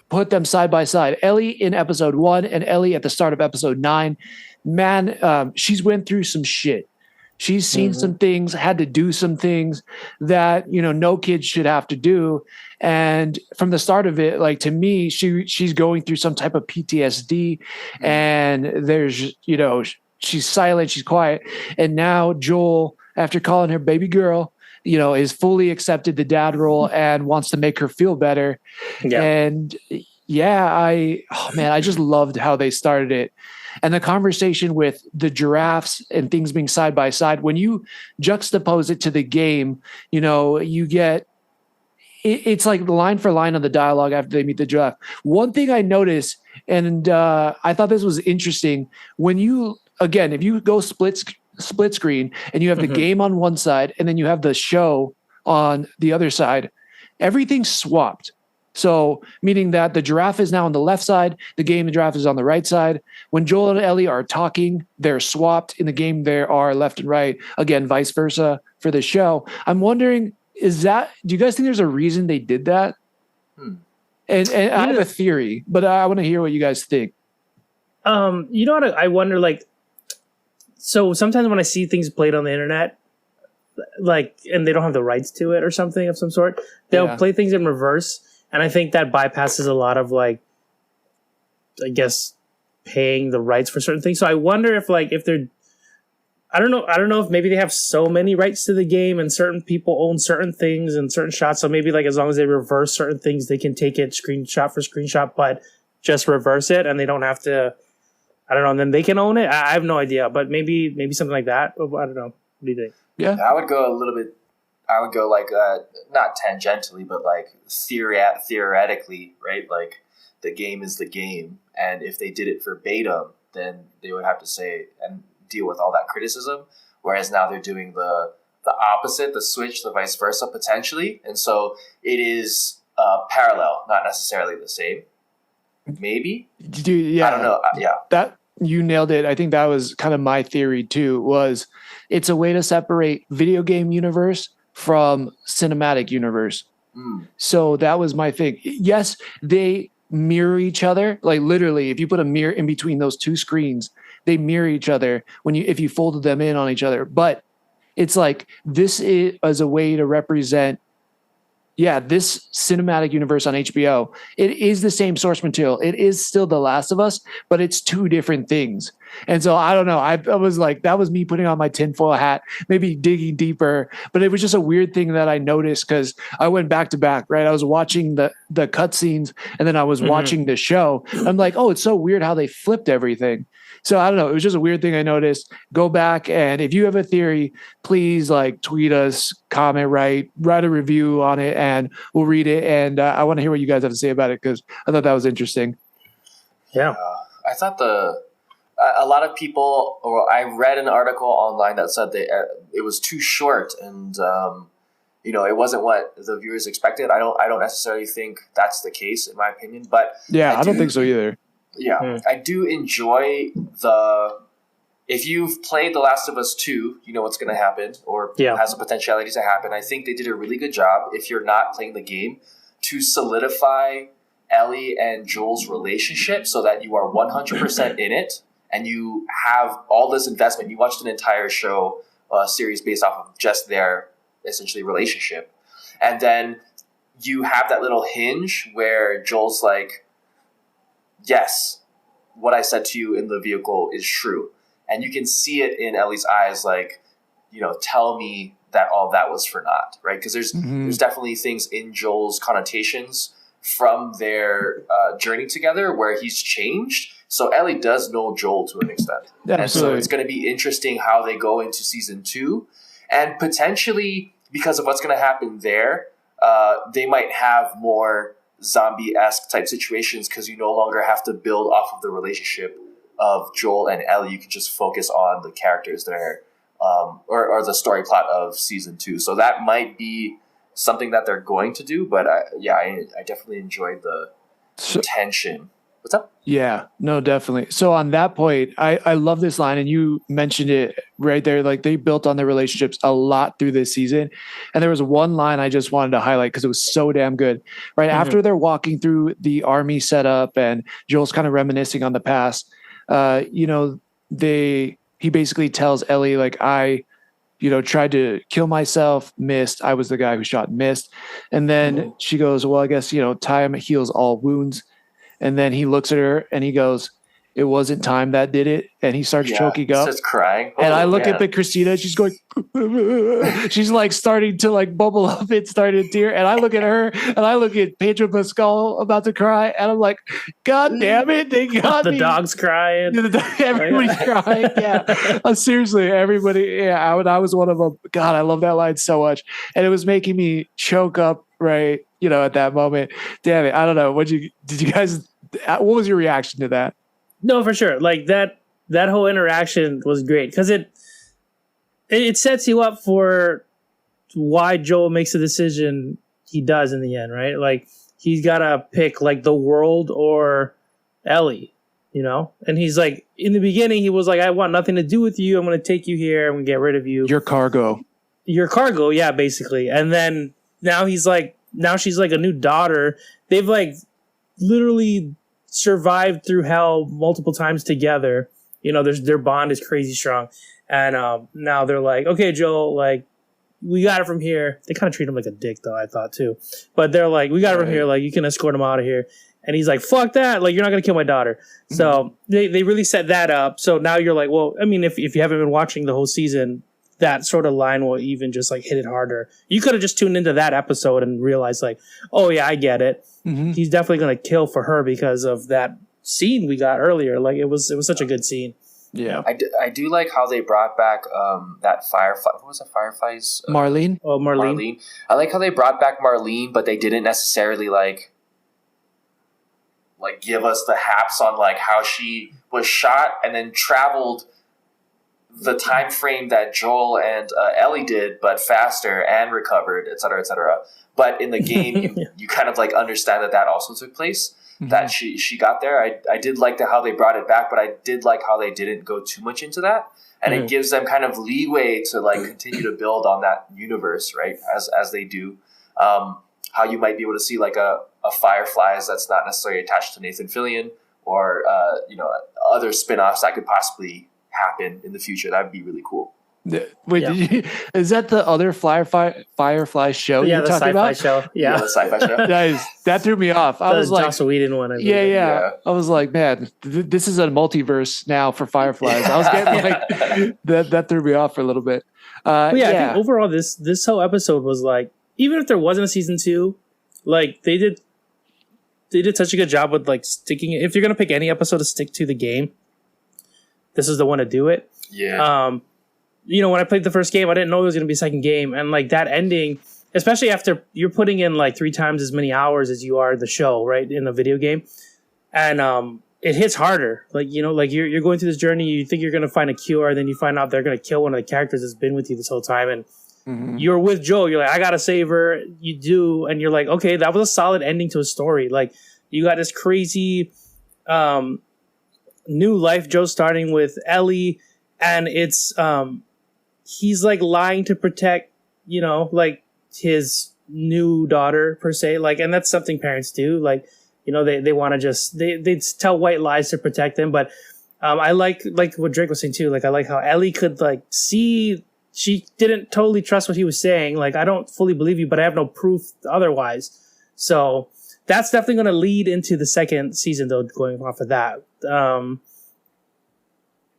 S2: put them side by side, Ellie in episode 1 and Ellie at the start of episode 9, man, she's went through some shit.
S3: She's seen some things, had to do some things that, no kid should have to do. And from the start of it, like to me, she's going through some type of PTSD, and there's, she's silent, she's quiet. And now Joel, after calling her baby girl, is fully accepted the dad role and wants to make her feel better. Yeah. And I just loved how they started it. And the conversation with the giraffes and things being side by side, when you juxtapose it to the game, you get, it's like line for line of the dialogue after they meet the giraffe. One thing I noticed, and I thought this was interesting, if you go split screen and you have the game on one side and then you have the show on the other side, everything's swapped. So meaning that the giraffe is now on the left side, the game, the giraffe is on the right side. When Joel and Ellie are talking, they're swapped. In the game, they are left and right. Again, vice versa for the show. I'm wondering, do you guys think there's a reason they did that? And I have a theory, but I want to hear what you guys think.
S4: You know what? I wonder, so sometimes when I see things played on the internet, and they don't have the rights to it or something of some sort, they'll play things in reverse. And I think that bypasses a lot of paying the rights for certain things. So I wonder if they're, I don't know if maybe they have so many rights to the game and certain people own certain things and certain shots. So maybe as long as they reverse certain things, they can take it screenshot for screenshot, but just reverse it and they don't have to, I don't know. And then they can own it. I have no idea, but maybe something like that. I don't know. What do you think?
S1: Yeah, I would go a little bit. I would go not tangentially, but theoretically, right? Like the game is the game, and if they did it verbatim, then they would have to say and deal with all that criticism. Whereas now they're doing the opposite, the switch, the vice versa potentially, and so it is parallel, not necessarily the same. Maybe,
S3: dude. Yeah,
S1: I don't know.
S3: That you nailed it. I think that was kind of my theory too. Was it's a way to separate video game universe from cinematic universe. So that was my thing. Yes, they mirror each other. Like literally, if you put a mirror in between those two screens, they mirror each other if you folded them in on each other. But it's like this is as a way to represent this cinematic universe on HBO. It is the same source material. It is still The Last of Us, but it's two different things. And so I don't know. I was like, that was me putting on my tinfoil hat, maybe digging deeper. But it was just a weird thing that I noticed because I went back to back, right? I was watching the cutscenes and then I was watching the show. I'm like, oh, it's so weird how they flipped everything. So I don't know. It was just a weird thing I noticed. Go back, and if you have a theory, please tweet us, comment, write a review on it, and we'll read it. And I want to hear what you guys have to say about it because I thought that was interesting.
S4: Yeah,
S1: I thought a lot of people, or I read an article online that said it was too short, and it wasn't what the viewers expected. I don't necessarily think that's the case in my opinion, but
S3: I don't think so either.
S1: Yeah, I do enjoy if you've played The Last of Us 2, you know what's going to happen or has the potentiality to happen. I think they did a really good job, if you're not playing the game, to solidify Ellie and Joel's relationship so that you are 100% in it and you have all this investment. You watched an entire series based off of just their essentially relationship. And then you have that little hinge where Joel's like, yes, what I said to you in the vehicle is true. And you can see it in Ellie's eyes, tell me that all that was for naught, right? Because there's definitely things in Joel's connotations from their journey together where he's changed. So Ellie does know Joel to an extent.
S3: Yeah,
S1: and so it's going to be interesting how they go into season 2. And potentially, because of what's going to happen there, they might have more zombie-esque type situations because you no longer have to build off of the relationship of Joel and Ellie. You can just focus on the characters there, or the story plot of season 2. So that might be something that they're going to do. But I definitely enjoyed the tension. What's up?
S3: Yeah, no, definitely. So on that point, I love this line, and you mentioned it right there. They built on their relationships a lot through this season. And there was one line I just wanted to highlight because it was so damn good. Right after they're walking through the army setup and Joel's kind of reminiscing on the past, he basically tells Ellie, I tried to kill myself, missed. I was the guy who shot and missed. And then she goes, well, I guess, time heals all wounds. And then he looks at her and he goes, it wasn't time that did it. And he starts choking up.
S1: Starts crying.
S3: And I look up at Christina and she's going, she's like starting to like bubble up and starting to tear. And I look at her and I look at Pedro Pascal about to cry. And I'm like, God damn it. They got
S4: the
S3: me.
S4: dog's crying.
S3: Everybody's crying. Yeah. Seriously, everybody. Yeah. I was one of them. God, I love that line so much. And it was making me choke up right, at that moment. Damn it. I don't know. What was your reaction to that?
S4: No, for sure. Like that whole interaction was great because it sets you up for why Joel makes the decision he does in the end, right? Like he's got to pick like the world or Ellie, And he's like, in the beginning, he was like, I want nothing to do with you. I'm going to take you here. I'm going to get rid of you.
S3: Your cargo,
S4: yeah, basically. And then now she's like a new daughter. They've like literally survived through hell multiple times together. Their bond is crazy strong. And now they're like, okay, Joel, like, we got it from here. They kind of treat him like a dick, though, I thought, too. But they're like, we got it from here. Like, you can escort him out of here. And he's like, fuck that. Like, you're not going to kill my daughter. Mm-hmm. So they really set that up. So now you're like, well, I mean, if you haven't been watching the whole season, that sort of line will even just, like, hit it harder. You could have just tuned into that episode and realized, like, oh, yeah, I get it. Mm-hmm. He's definitely going to kill for her because of that scene we got earlier. Like, it was such a good scene.
S3: Yeah.
S1: I do like how they brought back that Firefly. What was the Fireflies?
S3: Marlene?
S4: Oh, Marlene.
S1: I like how they brought back Marlene, but they didn't necessarily like give us the haps on like how she was shot and then traveled the time frame that Joel and Ellie did, but faster and recovered, et cetera, et cetera. But in the game, you kind of like understand that also took place. Mm-hmm. That she got there. I did like how they brought it back, but I did like how they didn't go too much into that, and it gives them kind of leeway to like continue to build on that universe, right? As they do, how you might be able to see like a Fireflies that's not necessarily attached to Nathan Fillion or other spinoffs that could possibly happen in the future. That'd be really cool.
S3: Wait, is that the other Firefly show you're talking about?
S4: Show. Yeah,
S1: the sci-fi show.
S3: That threw me off. I was like,
S4: Joss Whedon one.
S3: Yeah. I was like, man, this is a multiverse now for Fireflies. I was getting like that threw me off for a little bit.
S4: I think overall this whole episode was like, even if there wasn't a season 2, like they did such a good job with like sticking it. If you're gonna pick any episode to stick to the game, this is the one to do it.
S1: Yeah.
S4: When I played the first game, I didn't know there was going to be a second game. And like that ending, especially after you're putting in like 3 times as many hours as you are in the show, right? In the video game. And it hits harder. Like, like you're going through this journey, you think you're going to find a cure, and then you find out they're going to kill one of the characters that's been with you this whole time. And you're with Joel. You're like, I got to save her. You do. And you're like, okay, that was a solid ending to a story. Like you got this crazy new life Joe starting with Ellie. And it's he's like lying to protect, like his new daughter per se. Like, and that's something parents do. Like, they want to just, they tell white lies to protect them. But I like what Drake was saying too. Like, I like how Ellie could like see, she didn't totally trust what he was saying. Like, I don't fully believe you, but I have no proof otherwise. So that's definitely going to lead into the second season though, going off of that.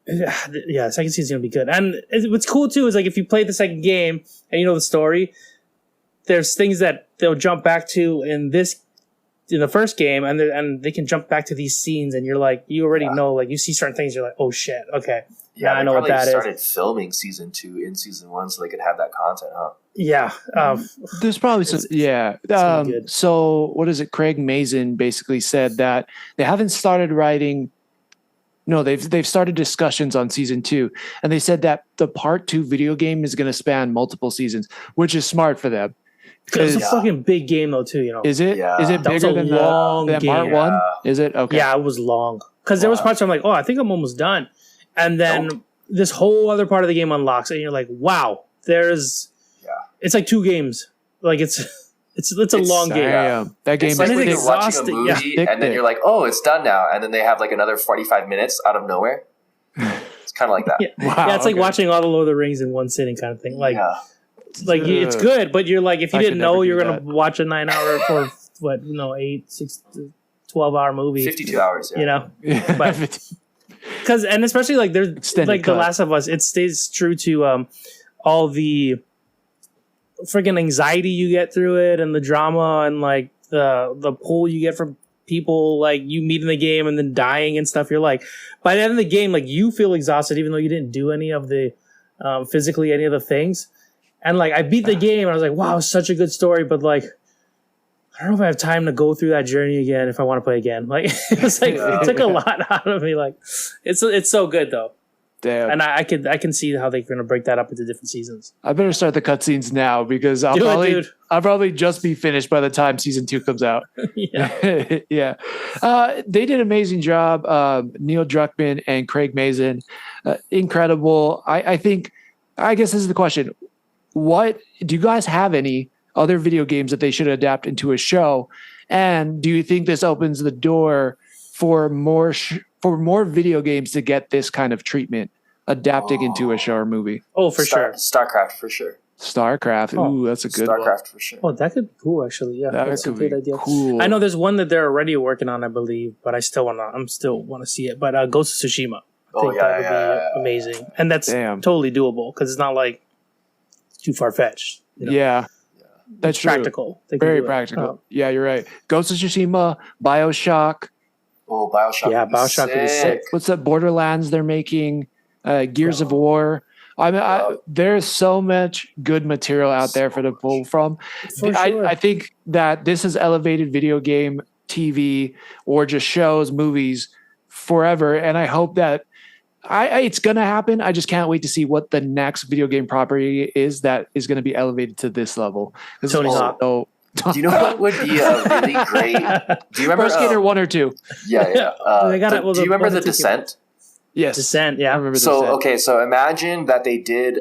S4: Yeah, second season's gonna be good. And what's cool too is like if you play the second game and you know the story, there's things that they'll jump back to in the first game, and they can jump back to these scenes, and you're like, you already know, like you see certain things, you're like, oh shit, okay,
S1: yeah,
S4: I know what that is.
S1: Started filming season 2 in season 1 so they could have that content, huh?
S4: Yeah,
S3: there's probably some. Yeah, so what is it? Craig Mazin basically said that they haven't started writing. No, they've started discussions on season 2, and they said that the part 2 video game is going to span multiple seasons, which is smart for them.
S4: It's a fucking big game though, too.
S3: Is it?
S1: Yeah.
S3: Is it
S4: that
S3: bigger than part 1? Is it? Okay.
S4: Yeah, it was long because there was parts where I'm like, oh, I think I'm almost done, and then this whole other part of the game unlocks, and you're like, wow, it's like 2 games. Like it's a long game.
S3: That game
S1: it's like
S3: is
S1: when you're watching a movie and then you're like, oh, it's done now. And then they have like another 45 minutes out of nowhere. It's kind of like that.
S4: Yeah, it's like watching all the Lord of the Rings in one sitting kind of thing. Like, it's good, but you're like, if you didn't know you're going to watch a 9 hour or 12-hour movie.
S1: 52 hours, yeah.
S4: You know? But, and especially like there's extended like cut. The Last of Us, it stays true to all the freaking anxiety you get through it and the drama and like the pull you get from people like you meet in the game and then dying and stuff. You're like, by the end of the game, like you feel exhausted even though you didn't do any of the physically any of the things. And like I beat the game and I was like, wow, such a good story, but like I don't know if I have time to go through that journey again if I want to play again. Like it was like it took a lot out of me. Like it's so good though.
S2: Damn.
S4: And I can see how they're going to break that up into different seasons.
S2: I better start the cutscenes now because I'll probably just be finished by the time season 2 comes out.
S4: Yeah.
S2: Yeah. They did an amazing job. Neil Druckmann and Craig Mazin, incredible. I guess this is the question. What do you guys have any other video games that they should adapt into a show? And do you think this opens the door for more video games to get this kind of treatment adapting into a show or movie?
S4: Oh, for sure.
S1: StarCraft, for sure.
S2: StarCraft. Ooh, that's a good one.
S1: StarCraft, for sure.
S4: Oh, that could be cool, actually. Yeah, that's a great idea.
S2: Cool.
S4: I know there's one that they're already working on, I believe, but I still want to see it. But Ghost of Tsushima. I think that would be amazing. And that's totally doable because it's not like too far-fetched. You know?
S2: Yeah. That's true.
S4: Practical.
S2: Very practical. Yeah, you're right. Ghost of Tsushima, BioShock.
S1: Oh, BioShock.
S4: Yeah, BioShock would be sick.
S2: What's that? Borderlands they're making. Gears of War. There's so much good material out there for to pull from. I think that this has elevated video game, TV, or just shows, movies forever. And I hope that it's going to happen. I just can't wait to see what the next video game property is that is going to be elevated to this level.
S4: Tony Hawk.
S1: Do you know what would be a really great? Do you remember
S2: Pro Skater 1 or 2?
S1: Yeah. Do you remember The Descent?
S2: Yes,
S4: Descent. Yeah,
S2: I remember.
S1: So imagine that they did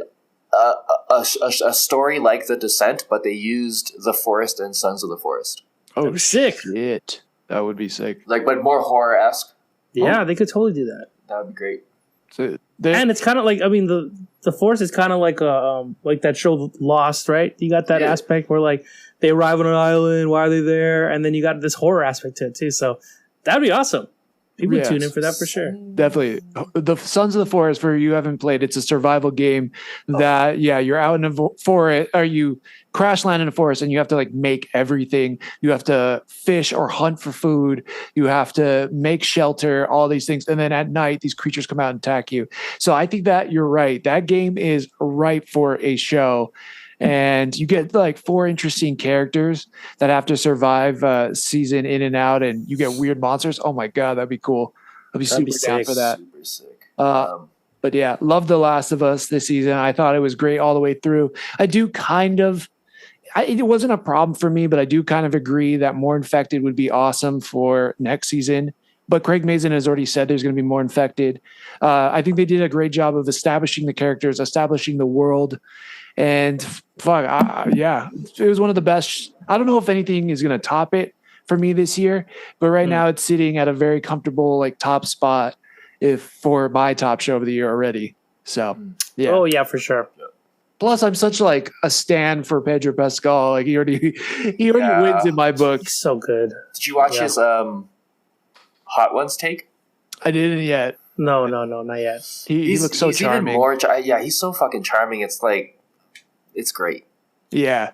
S1: a story like The Descent, but they used The Forest and Sons of the Forest.
S2: Oh,
S4: sick!
S2: Shit. That would be sick.
S1: Like, but more horror-esque.
S4: Yeah, they could totally do that.
S1: That would be great.
S2: So
S4: and it's kind of like, I mean, the Forest is kind of like that show Lost, right? You got that aspect where like they arrive on an island, why are they there? And then you got this horror aspect to it too. So that'd be awesome. People would tune in for that for sure.
S2: Definitely. The Sons of the Forest, for you haven't played, it's a survival game that, you're out in a forest, or you crash land in a forest and you have to like make everything. You have to fish or hunt for food. You have to make shelter, all these things. And then at night, these creatures come out and attack you. So I think that you're right. That game is ripe for a show. And you get like 4 interesting characters that have to survive season in and out, and you get weird monsters. Oh my god, that'd be cool. I'd be super down for that.
S1: Super sick.
S2: But yeah, love The Last of Us this season. I thought it was great all the way through. I do it wasn't a problem for me, but I do kind of agree that more infected would be awesome for next season. But Craig Mazin has already said there's going to be more infected. I think they did a great job of establishing the characters, establishing the world. And it was one of the best. I don't know if anything is going to top it for me this year, but right now it's sitting at a very comfortable like top spot for my top show of the year already. So yeah.
S4: Oh yeah, for sure.
S2: Plus, I'm such like a stan for Pedro Pascal. Like he already wins in my book.
S4: He's so good.
S1: Did you watch his Hot Ones take?
S2: I didn't yet.
S4: No, not yet.
S2: He looks so charming.
S1: Even more, he's so fucking charming. It's like, it's great.
S2: Yeah.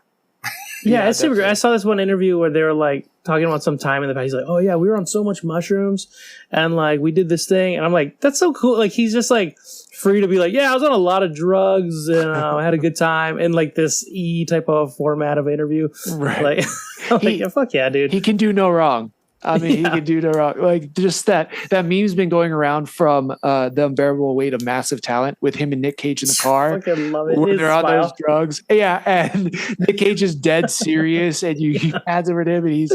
S4: Yeah, it's super great. I saw this one interview where they were like talking about some time in the past. He's like, "Oh yeah, we were on so much mushrooms, and like we did this thing." And I'm like, "That's so cool!" Like he's just like free to be like, "Yeah, I was on a lot of drugs and I had a good time." And like this type of format of interview,
S2: right?
S4: Like, fuck yeah, dude.
S2: He can do no wrong. I mean, he can do no wrong. Like just that meme's been going around from The Unbearable Weight of Massive Talent with him and Nick Cage in the car.
S4: I fucking love it.
S2: Where they're on those drugs. Yeah, and Nick Cage is dead serious, and you hands over to him, and he's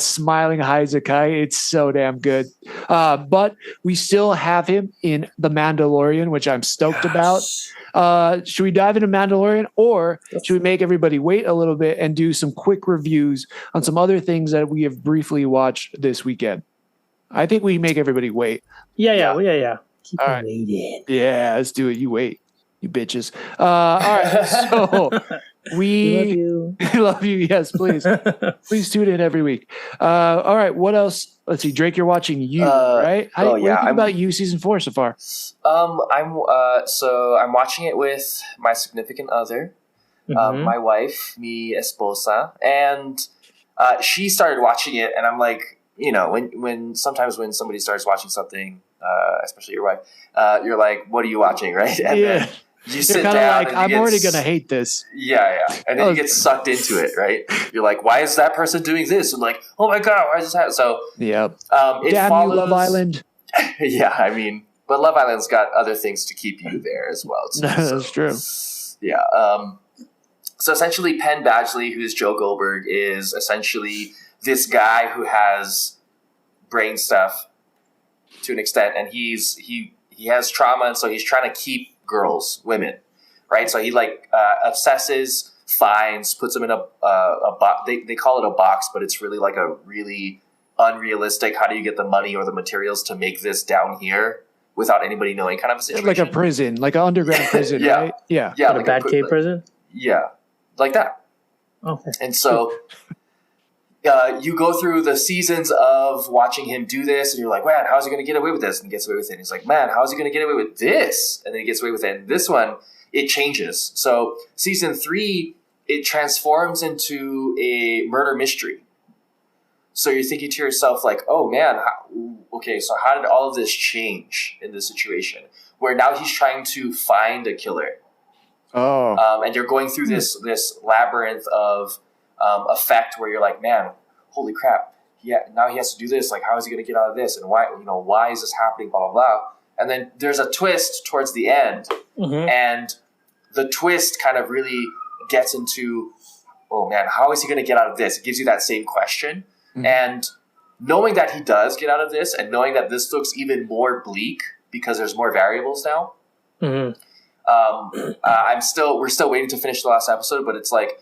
S2: smiling high as a kite. It's so damn good. But we still have him in The Mandalorian, which I'm stoked about. Should we dive into Mandalorian, or should we make everybody wait a little bit and do some quick reviews on some other things that we have briefly watched this weekend? I think we make everybody wait.
S4: Yeah. Keep
S2: All
S4: on
S2: right.
S4: waiting.
S2: Yeah, let's do it. You wait, you bitches. All right. So
S4: We love you.
S2: love you. Yes, please. Please tune in every week. All right. What else? Let's see. Drake, you're watching You, right? What do you think about You season 4 so far?
S1: I'm watching it with my significant other, my wife, mi esposa, and she started watching it, and I'm like, you know, when sometimes when somebody starts watching something, especially your wife, you're like, what are you watching, right? And then you sit
S2: kind
S1: down.
S2: of like, I'm already gonna hate this.
S1: Yeah, and then you get sucked into it, right? You're like, why is that person doing this? And like, oh my god, why is this happening? So
S2: Yep.
S1: it
S2: Damn
S1: follows,
S2: you, Love Island.
S1: Yeah, I mean, but Love Island's got other things to keep you there as well. Too,
S2: That's true.
S1: Yeah. So essentially, Penn Badgley, who's Joe Goldberg, is essentially this guy who has brain stuff to an extent, and he has trauma, and so he's trying to keep women, right? So he obsesses, finds, puts them in a box. They call it a box, but it's really like a really unrealistic, how do you get the money or the materials to make this down here without anybody knowing kind of a situation.
S2: Like a prison, like an underground prison, right? Yeah.
S1: Yeah.
S4: Like a Batcave prison?
S1: Yeah. Like that.
S4: Okay.
S1: And so you go through the seasons of watching him do this, and you're like, man, how is he going to get away with this? And he gets away with it. And he's like, man, how is he going to get away with this? And then he gets away with it. And this one, it changes. So season 3, it transforms into a murder mystery. So you're thinking to yourself, like, oh man, so how did all of this change in this situation? Where now he's trying to find a killer.
S2: Oh.
S1: And you're going through this labyrinth of effect where you're like, man, holy crap. Yeah, now he has to do this. Like, how is he going to get out of this? And why is this happening? Blah, blah, blah. And then there's a twist towards the end.
S4: Mm-hmm.
S1: And the twist kind of really gets into, oh man, how is he going to get out of this? It gives you that same question. Mm-hmm. And knowing that he does get out of this, and knowing that this looks even more bleak because there's more variables now.
S4: Mm-hmm.
S1: We're still waiting to finish the last episode, but it's like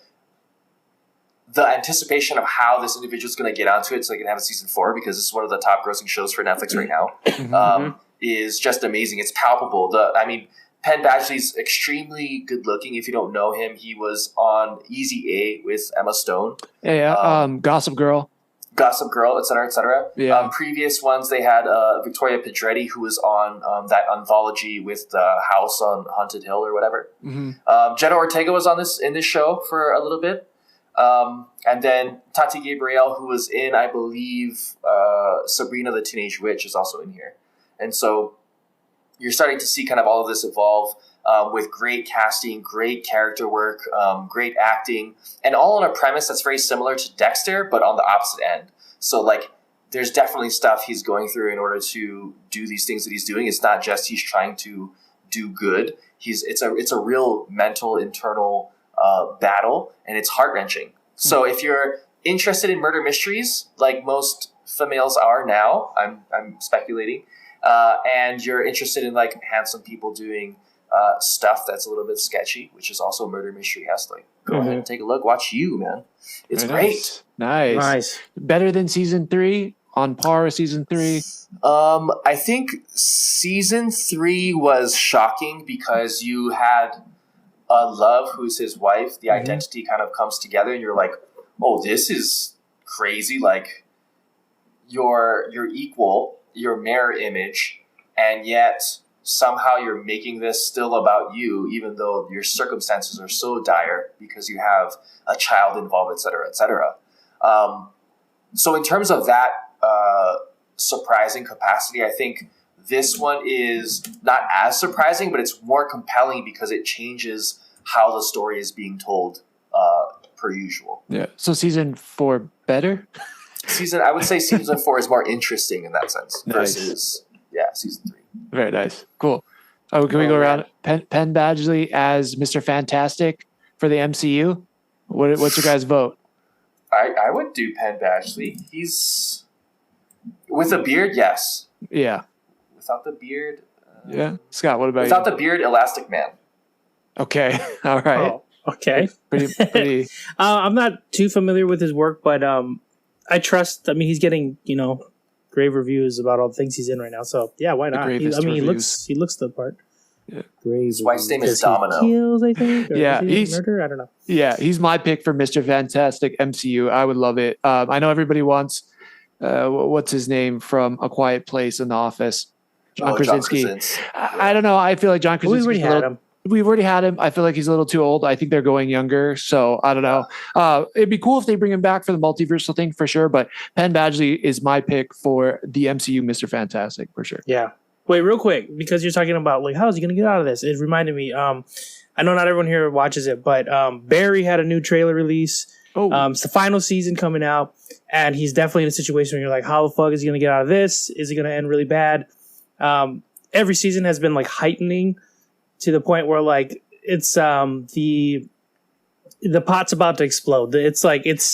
S1: the anticipation of how this individual is going to get onto it so they can have a season 4, because this is one of the top grossing shows for Netflix right now, is just amazing. It's palpable. Penn Badgley's extremely good looking. If you don't know him, he was on Easy A with Emma Stone.
S2: Yeah. Gossip Girl,
S1: et cetera.
S2: Yeah.
S1: Previous ones, they had Victoria Pedretti, who was on that anthology with the House on Haunted Hill or whatever.
S2: Mm-hmm.
S1: Jenna Ortega was in this show for a little bit. And then Tati Gabrielle, who was in, I believe, Sabrina the Teenage Witch, is also in here. And so you're starting to see kind of all of this evolve with great casting, great character work, great acting, and all on a premise that's very similar to Dexter, but on the opposite end. So, like, there's definitely stuff he's going through in order to do these things that he's doing. It's not just he's trying to do good. It's a real mental, internal battle, and it's heart-wrenching. So if you're interested in murder mysteries, like most females are now, I'm speculating, and you're interested in like handsome people doing stuff that's a little bit sketchy, which is also a murder mystery, go ahead and take a look. Watch You, man. It's
S2: Very
S1: great.
S2: Nice. Better than season 3? On par with season 3?
S1: I think season 3 was shocking because you had Love, who's his wife. The identity kind of comes together, and you're like, oh, this is crazy. Like, you're equal, your mirror image, and yet somehow you're making this still about you, even though your circumstances are so dire because you have a child involved, et cetera, et cetera. So in terms of that surprising capacity, I think this one is not as surprising, but it's more compelling because it changes how the story is being told per usual.
S2: Yeah. So season 4 better?
S1: I would say season 4 is more interesting in that sense
S2: Nice.
S1: versus season 3.
S2: Very nice. Cool. Oh, can we go around? Penn Badgley as Mr. Fantastic for the MCU? What's your guys' vote?
S1: I would do Penn Badgley. He's with a beard, yes.
S2: Yeah.
S1: Without the beard,
S2: yeah. Scott, what about you?
S1: Without the beard, Elastic Man.
S2: Okay. All right.
S4: Oh, okay.
S2: Pretty.
S4: I'm not too familiar with his work, but I trust. I mean, he's getting grave reviews about all the things he's in right now. So yeah, why not? He looks the part.
S2: Yeah.
S1: His wife's name is Domino.
S4: He kills, I think. Or
S2: Yeah,
S4: he's murder. I don't know.
S2: Yeah, he's my pick for Mr. Fantastic MCU. I would love it. I know everybody wants what's his name from A Quiet Place in The Office. John Krasinski. I don't know. I feel like John Krasinski. We've already had him. I feel like he's a little too old. I think they're going younger. So I don't know. It'd be cool if they bring him back for the multiversal thing for sure. But Penn Badgley is my pick for the MCU Mr. Fantastic for sure.
S4: Yeah. Wait, real quick, because you're talking about like how is he going to get out of this? It reminded me. I know not everyone here watches it, but Barry had a new trailer release. It's the final season coming out, and he's definitely in a situation where you're like, how the fuck is he going to get out of this? Is it going to end really bad? Every season has been like heightening to the point where like it's the pot's about to explode. It's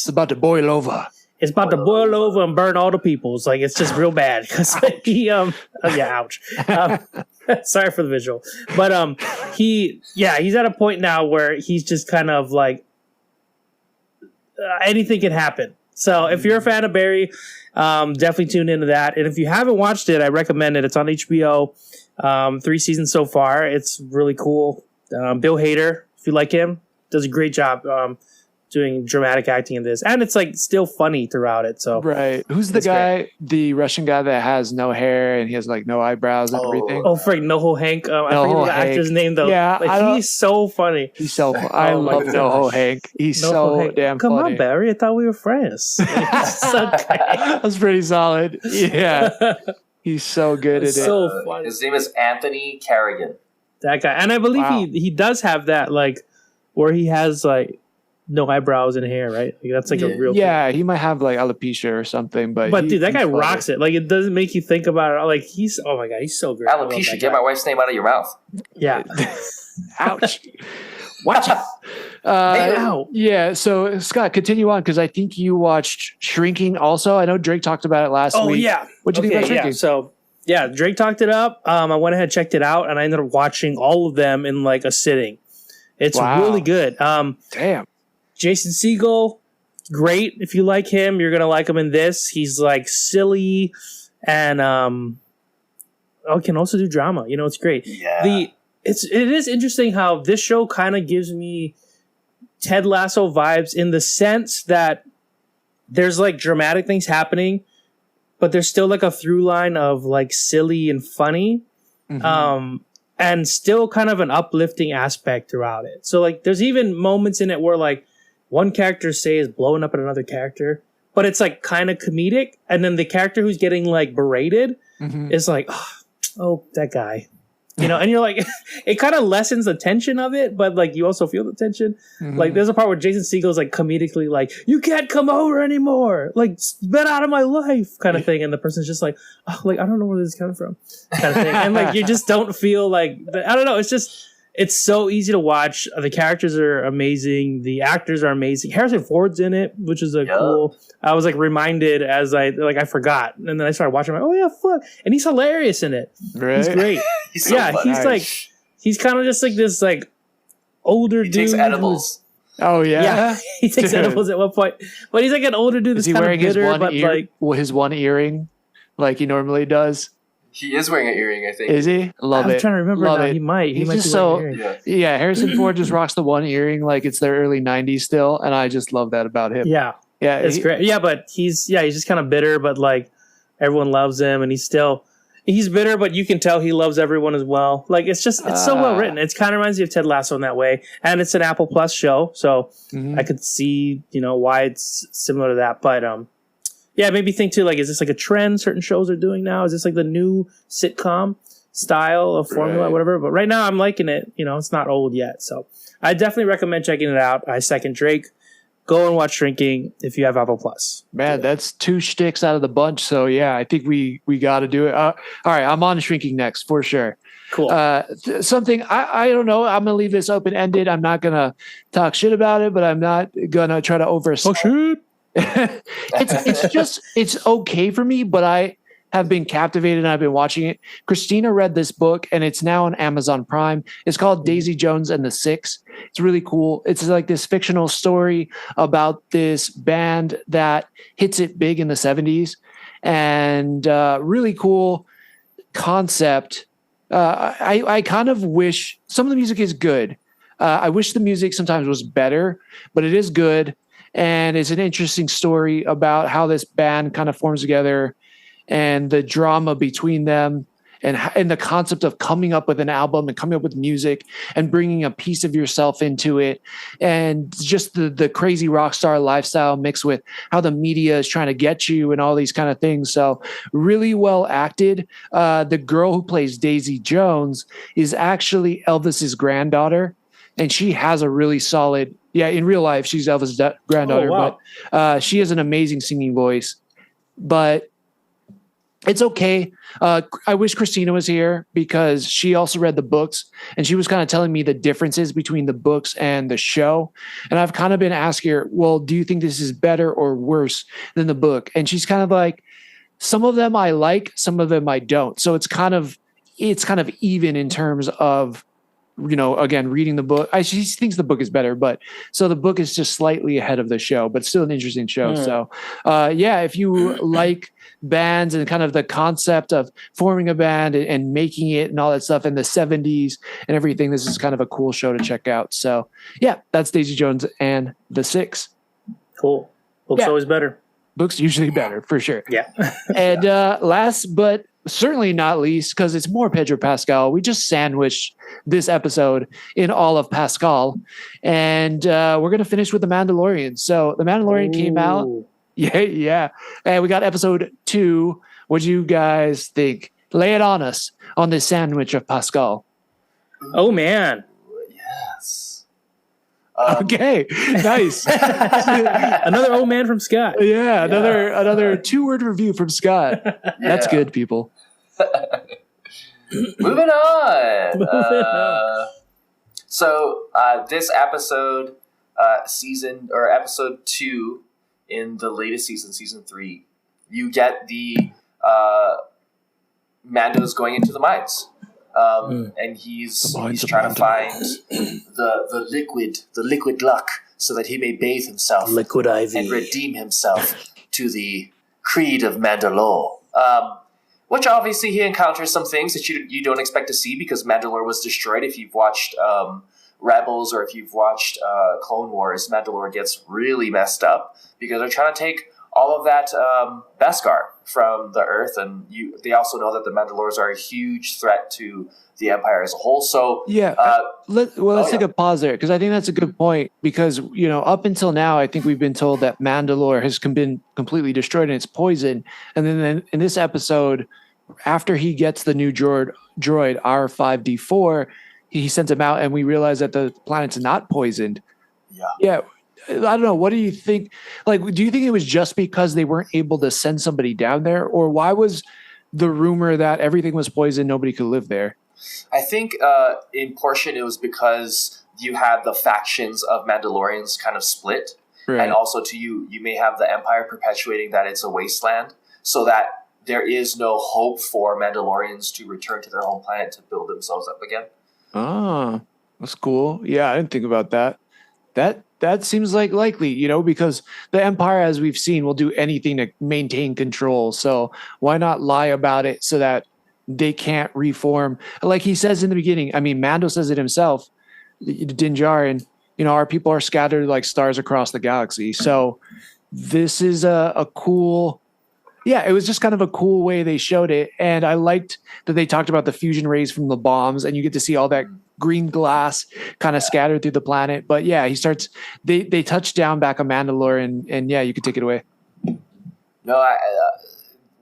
S2: about to boil over.
S4: It's about to boil over and burn all the people. It's like it's just real bad because ouch. Sorry for the visual, but he's at a point now where he's just kind of like anything can happen. So if you're a fan of Barry, definitely tune into that. And if you haven't watched it, I recommend it. It's on HBO. 3 seasons so far. It's really cool. Bill Hader, if you like him, does a great job doing dramatic acting in this. And it's like still funny throughout it. So
S2: right. Who's the guy,
S4: great.
S2: the Russian guy that has no hair and he has like no eyebrows and everything?
S4: Oh, freak, Noho Hank. I forget the actor's name though.
S2: Yeah,
S4: he's so funny.
S2: He's so funny. I love Noho Hank. He's so damn funny.
S4: Come on, Barry. I thought we were friends.
S2: That's pretty solid. Yeah. He's so good at it.
S4: So funny.
S1: His name is Anthony Carrigan.
S4: That guy. And I believe he does have that, like, where he has, like, no eyebrows and hair, right? Like, that's, like, a real thing.
S2: He might have, like, alopecia or something. But
S4: dude, that guy rocks it. Like, it doesn't make you think about it. Like, oh, my God, he's so great.
S1: Alopecia, get my wife's name out of your mouth.
S4: Yeah.
S2: Ouch. Watch out. Yeah, so Scott, continue on because I think you watched Shrinking also. I know Drake talked about it last week.
S4: Oh, yeah.
S2: What'd you think about Shrinking?
S4: Yeah. So, Drake talked it up. I went ahead, checked it out, and I ended up watching all of them in like a sitting. It's really good.
S2: Damn.
S4: Jason Segel, great. If you like him, you're going to like him in this. He's like silly and can also do drama. You know, it's great.
S1: Yeah.
S4: It is interesting how this show kind of gives me Ted Lasso vibes in the sense that there's like dramatic things happening, but there's still like a through line of like silly and funny, and still kind of an uplifting aspect throughout it. So like there's even moments in it where like one character is blowing up at another character, but it's like kind of comedic, and then the character who's getting like berated is like, oh, that guy. You know, and you're like, it kind of lessens the tension of it, but like you also feel the tension. Like there's a part where Jason Segel's like comedically like, you can't come over anymore. Like, get out of my life kind of thing. And the person's just like, oh, like, I don't know where this is coming from kind of thing. And like, you just don't feel like, I don't know. It's so easy to watch. The characters are amazing. The actors are amazing. Harrison Ford's in it, which is cool. I was like reminded as I forgot. And then I started watching. I'm like, oh yeah, fuck. And he's hilarious in it.
S2: Really?
S4: He's great.
S1: He's so funny.
S4: He's like, he's kind of just like this like older dude.
S1: He takes edibles.
S2: Oh yeah?
S4: Yeah. He takes edibles at one point. But he's like an older dude that's kind of bitter, but like
S2: his one earring like he normally does.
S1: He is wearing an earring, I think.
S2: Is he? Love it.
S4: I'm trying to remember now. He might.
S2: He's
S4: might
S2: just so
S1: Yeah.
S2: Harrison Ford just rocks the one earring like it's their early 90s still, and I just love that about him.
S4: Yeah, it's great. Yeah, but he's just kind of bitter, but like everyone loves him, and he's bitter, but you can tell he loves everyone as well. Like it's so well written. It kind of reminds me of Ted Lasso in that way, and it's an Apple Plus show, so I could see why it's similar to that, but yeah, it made me think too, like, is this like a trend certain shows are doing now? Is this like the new sitcom style of formula, whatever? But right now I'm liking it. It's not old yet. So I definitely recommend checking it out. I second Drake. Go and watch Shrinking if you have Apple Plus.
S2: Man, that's 2 Schticks out of the bunch. So yeah, I think we got to do it. All right, I'm on Shrinking next for sure.
S4: Cool.
S2: Something I don't know. I'm gonna leave this open ended. I'm not gonna talk shit about it, but I'm not gonna try to oversell.
S4: Oh shit.
S2: it's okay for me, but I have been captivated and I've been watching it. Christina read this book and it's now on Amazon Prime. It's called Daisy Jones and the Six. It's really cool. It's like this fictional story about this band that hits it big in the 70s.
S3: and really cool concept. I kind of wish some of the music is good. I wish the music sometimes was better, but it is good. And it's an interesting story about how this band kind of forms together and the drama between them and the concept of coming up with an album and coming up with music and bringing a piece of yourself into it. And just the crazy rock star lifestyle mixed with how the media is trying to get you and all these kind of things. So really well acted. The girl who plays Daisy Jones is actually Elvis's granddaughter. And she has a really solid, in real life, she's Elvis' granddaughter, but she has an amazing singing voice. But it's okay. I wish Christina was here because she also read the books and she was kind of telling me the differences between the books and the show. And I've kind of been asking her, well, do you think this is better or worse than the book? And she's kind of like, some of them I like, some of them I don't. So it's kind of even in terms of, again, reading the book. She thinks the book is better, but so the book is just slightly ahead of the show, but still an interesting show. So, if you like bands and kind of the concept of forming a band and making it and all that stuff in the 70s and everything, this is kind of a cool show to check out. So, that's Daisy Jones and the Six.
S4: Cool. Book's always better.
S3: Book's usually better, for sure.
S4: Yeah.
S3: And last but certainly not least, because it's more Pedro Pascal, we just sandwiched this episode in all of Pascal. And we're going to finish with The Mandalorian. So The Mandalorian came out. Yeah. And we got episode 2. What do you guys think? Lay it on us on this sandwich of Pascal.
S4: Oh, man.
S1: Yes.
S3: Okay, nice.
S4: Another old man from Scott.
S3: Yeah, another 2-word review from Scott. That's good, people.
S1: Moving on. So this episode, episode 2 in the latest season 3, you get the Mando's going into the mines. And he's trying to find the liquid luck so that he may bathe himself
S4: liquid IV
S1: and redeem himself to the creed of Mandalore. Which obviously he encounters some things that you don't expect to see because Mandalore was destroyed. If you've watched Rebels or if you've watched Clone Wars, Mandalore gets really messed up because they're trying to take all of that Beskar from the Earth, and they also know that the Mandalores are a huge threat to the Empire as a whole. So
S3: let's take a pause there because I think that's a good point. Because up until now, I think we've been told that Mandalore has been completely destroyed and it's poison. And then in this episode, after he gets the new droid R5D4, he sends him out, and we realize that the planet's not poisoned. Yeah. I don't know. What do you think? Like, do you think it was just because they weren't able to send somebody down there? Or why was the rumor that everything was poisoned, nobody could live there?
S1: I think in portion it was because you had the factions of Mandalorians kind of split. Right. And also you may have the Empire perpetuating that it's a wasteland so that there is no hope for Mandalorians to return to their home planet to build themselves up again.
S3: Ah, that's cool. Yeah, I didn't think about that. That seems like likely, because the Empire, as we've seen, will do anything to maintain control. So why not lie about it so that they can't reform? Like he says in the beginning, I mean, Mando says it himself, Din Djarin, our people are scattered like stars across the galaxy. So this is a cool... Yeah, it was just kind of a cool way they showed it. And I liked that they talked about the fusion rays from the bombs, and you get to see all that green glass kind of scattered through the planet. But yeah, they touch down back on Mandalore, and you could take it away.
S1: No,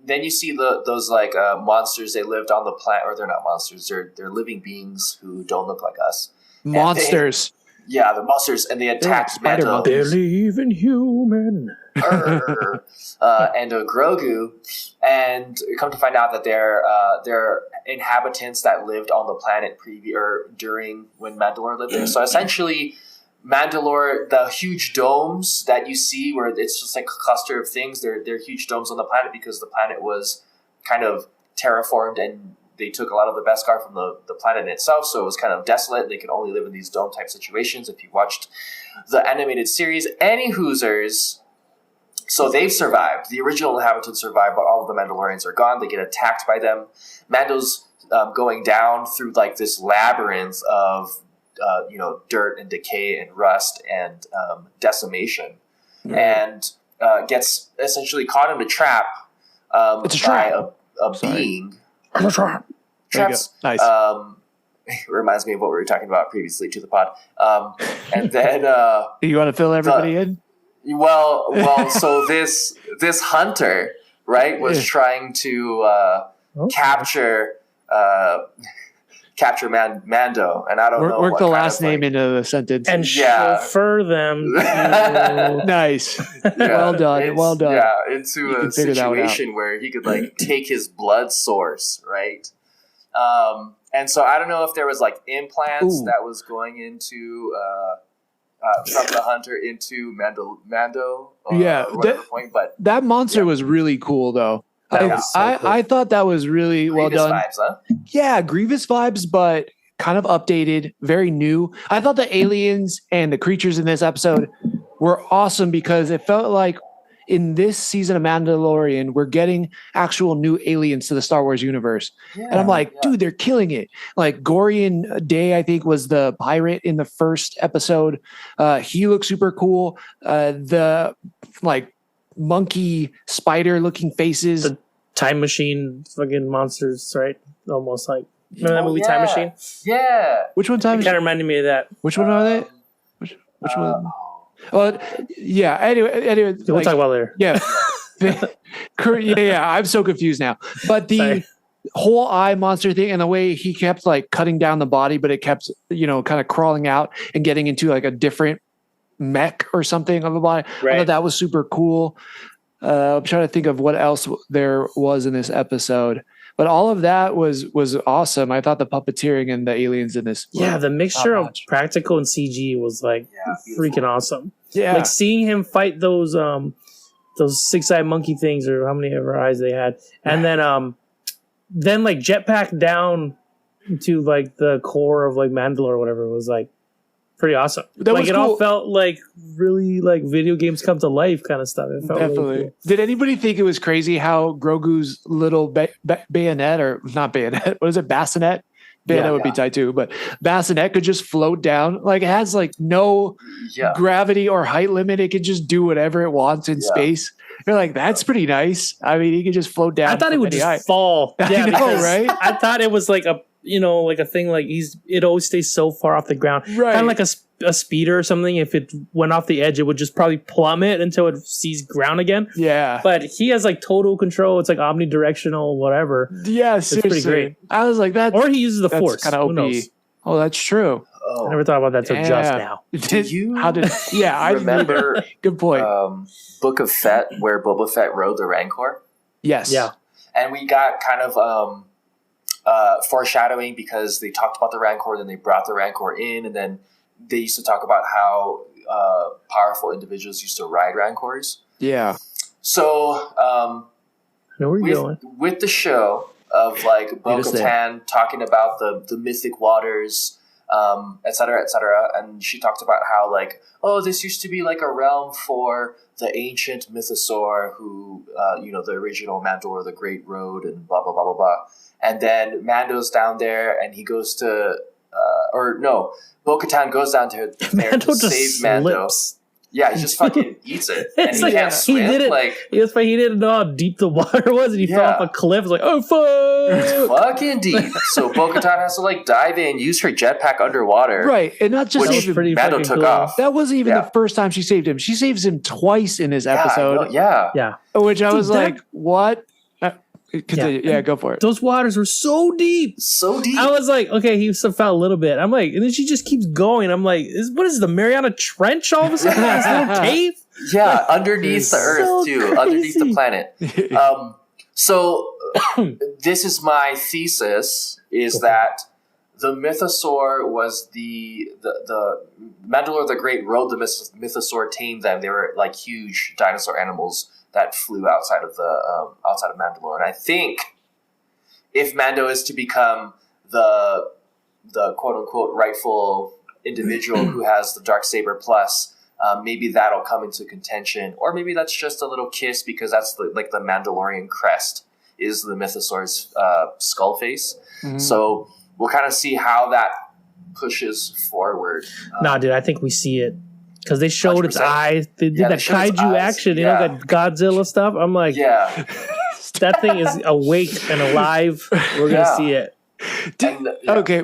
S1: then you see those like monsters. They lived on the planet, or they're not monsters. They're living beings who don't look like us.
S3: Monsters.
S1: The monsters, and they attacked Mando.
S4: Believe in human.
S1: And Grogu, and come to find out that they're inhabitants that lived on the planet during when Mandalore lived there. So essentially, Mandalore, the huge domes that you see, where it's just like a cluster of things, they're huge domes on the planet because the planet was kind of terraformed and they took a lot of the Beskar from the planet itself, so it was kind of desolate. They could only live in these dome type situations. If you watched the animated series, any Hoosers, So they've survived. The original inhabitants survived, but all of the Mandalorians are gone. They get attacked by them. Mando's going down through like this labyrinth of dirt and decay and rust and decimation, and gets essentially caught in a trap.
S2: It's a trap.
S1: By a being.
S2: It's a trap.
S1: Traps.
S2: Nice.
S1: Reminds me of what we were talking about previously to the pod. And then
S2: you want to fill everybody in?
S1: Well. So this hunter, right, was trying to capture Mando, and I don't know.
S2: Work the last name into the sentence
S4: and chauffeur them.
S2: Nice. Well done.
S1: Yeah, into a situation where he could like take his blood source, right? And so I don't know if there was like implants that was going into from the hunter into Mando. Point, but
S2: that monster was really cool though. I thought that was really well done.
S1: Vibes, huh?
S2: Yeah, Grievous vibes, but kind of updated, very new. I thought the aliens and the creatures in this episode were awesome because it felt like in this season of Mandalorian, we're getting actual new aliens to the Star Wars universe. And I'm like, dude, they're killing it. Like Gorian Day, I think, was the pirate in the first episode. He looked super cool. The like monkey spider looking faces.
S4: The time machine fucking monsters, right? Almost like, remember that movie Time Machine?
S1: Yeah.
S2: Which one? Time
S4: It kind of reminded me of that.
S2: Which one are they? Which one? Well, yeah. Anyway,
S4: we'll talk about it later.
S2: Yeah. I'm so confused now. But the whole eye monster thing and the way he kept like cutting down the body, but it kept, kind of crawling out and getting into like a different mech or something of the body.
S4: Right.
S2: I thought that was super cool. I'm trying to think of what else there was in this episode. But all of that was awesome. I thought the puppeteering and the aliens in this.
S4: The mixture of practical and CG was like freaking awesome.
S2: Yeah,
S4: like seeing him fight those six-eyed monkey things or how many ever eyes they had, and then like jetpack down to like the core of like Mandalore or whatever was like pretty awesome. It all felt like really like video games come to life kind of stuff. It felt
S2: definitely.
S4: Really cool.
S2: Did anybody think it was crazy how Grogu's little bayonet or not bayonet? What is it? Bassinet? Bayonet would be tight too, but bassinet could just float down. Like it has like no gravity or height limit. It could just do whatever it wants in space. You're like, that's pretty nice. I mean, he could just float down.
S4: I thought it would just fall. Yeah,
S2: I know, right?
S4: I thought it was like a like a thing like it always stays so far off the ground.
S2: Right.
S4: Kind of like a speeder or something. If it went off the edge, it would just probably plummet until it sees ground again.
S2: Yeah.
S4: But he has like total control. It's like omnidirectional, whatever.
S2: Yeah,
S4: it's pretty great.
S2: I was like that.
S4: Or he uses the force.
S2: Kind of OP. Oh, that's true.
S1: Oh.
S4: I never thought about that till just now.
S1: I remember?
S2: Good point.
S1: Book of Fett, where Boba Fett rode the Rancor.
S2: Yes.
S4: Yeah.
S1: And we got kind of foreshadowing because they talked about the Rancor, then they brought the Rancor in, and then they used to talk about how powerful individuals used to ride Rancors.
S2: Yeah.
S1: So
S4: I know where you're going.
S1: With the show of like Bo-Katan talking about the mythic waters, et cetera, and she talked about how like, oh, this used to be like a realm for the ancient mythosaur who, the original Mandalore, the Great Road, and blah, blah, blah, blah, blah. And then Mando's down there and he goes to, Bo-Katan goes down to there to save Mando. Yeah, he just fucking eats it. And he can't swim.
S4: He didn't know how deep the water was and he fell off a cliff. It's like, oh, fuck!
S1: It's fucking deep. So Bo-Katan has to like dive in, use her jetpack underwater.
S2: Right, and not just
S1: which Mando took off.
S2: That wasn't even the first time she saved him. She saves him twice in this episode.
S1: Yeah.
S2: Which I was like, what? Go for it.
S4: Those waters were so deep. I was like, okay, he fell a little bit. I'm like, and then she just keeps going. I'm like, what is the Mariana Trench all of a sudden? This little cave?
S1: Yeah, underneath the earth too, crazy. Underneath the planet. So this is my thesis: is that the Mythosaur was the Mandalore the Great rode the Mythosaur, tamed them. They were like huge dinosaur animals that flew outside of Mandalore. And I think if Mando is to become the quote unquote rightful individual who has the Darksaber plus, maybe that'll come into contention, or maybe that's just a little kiss because that's the Mandalorian crest is the Mythosaur's skull face.
S3: Mhm.
S1: So we'll kind of see how that pushes forward.
S4: Nah, dude, I think we see it because they showed its
S1: 100%.
S4: eyes. They did
S1: Yeah, they
S4: that
S1: showed its
S4: kaiju
S1: eyes.
S4: action,
S1: Yeah.
S4: that Godzilla stuff. I'm like,
S1: Yeah.
S4: that thing is awake and alive. We're gonna
S1: Yeah.
S4: see it.
S1: And,
S3: Okay,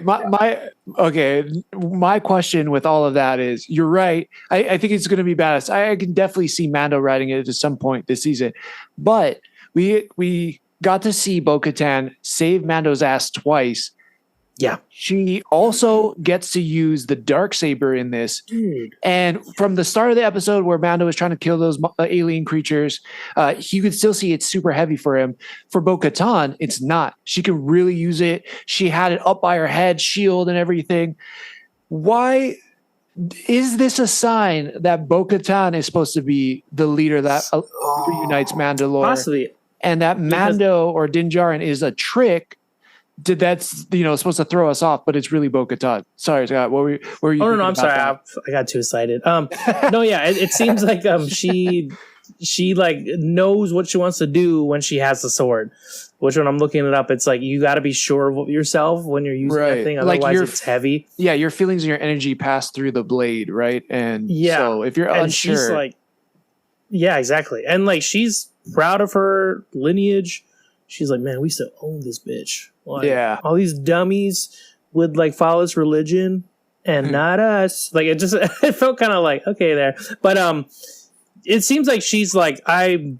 S3: my question with all of that is, you're right. I think it's going to be badass. I can definitely see Mando riding it at some point this season, but we got to see Bo-Katan save Mando's ass twice.
S4: Yeah.
S3: She also gets to use the Darksaber in this.
S4: Dude.
S3: And from the start of the episode where Mando was trying to kill those alien creatures, you could still see it's super heavy for him. For Bo-Katan, it's not. She can really use it. She had it up by her head, shield and everything. Why is this a sign that Bo-Katan is supposed to be the leader that reunites Mandalore?
S4: Possibly.
S3: And that Mando or Din Djarin is a trick that's supposed to throw us off, but it's really Bo-Katan. Sorry, Scott. What were you?
S4: Oh no,
S3: thinking
S4: I'm sorry.
S3: about
S4: I got too excited. No, yeah, it seems like she like knows what she wants to do when she has the sword. Which when I'm looking it up, it's like you got to be sure of yourself when you're using that thing.
S3: Like
S4: Otherwise, it's heavy.
S3: Yeah, your feelings and your energy pass through the blade, right? And
S4: Yeah.
S3: so if you're
S4: And
S3: unsure,
S4: she's like, yeah, exactly. And like she's proud of her lineage. She's like, man, we still own this bitch. Like,
S3: yeah,
S4: all these dummies would like follow this religion and not us. Like it just it felt kind of like okay there. But it seems like she's like, I'm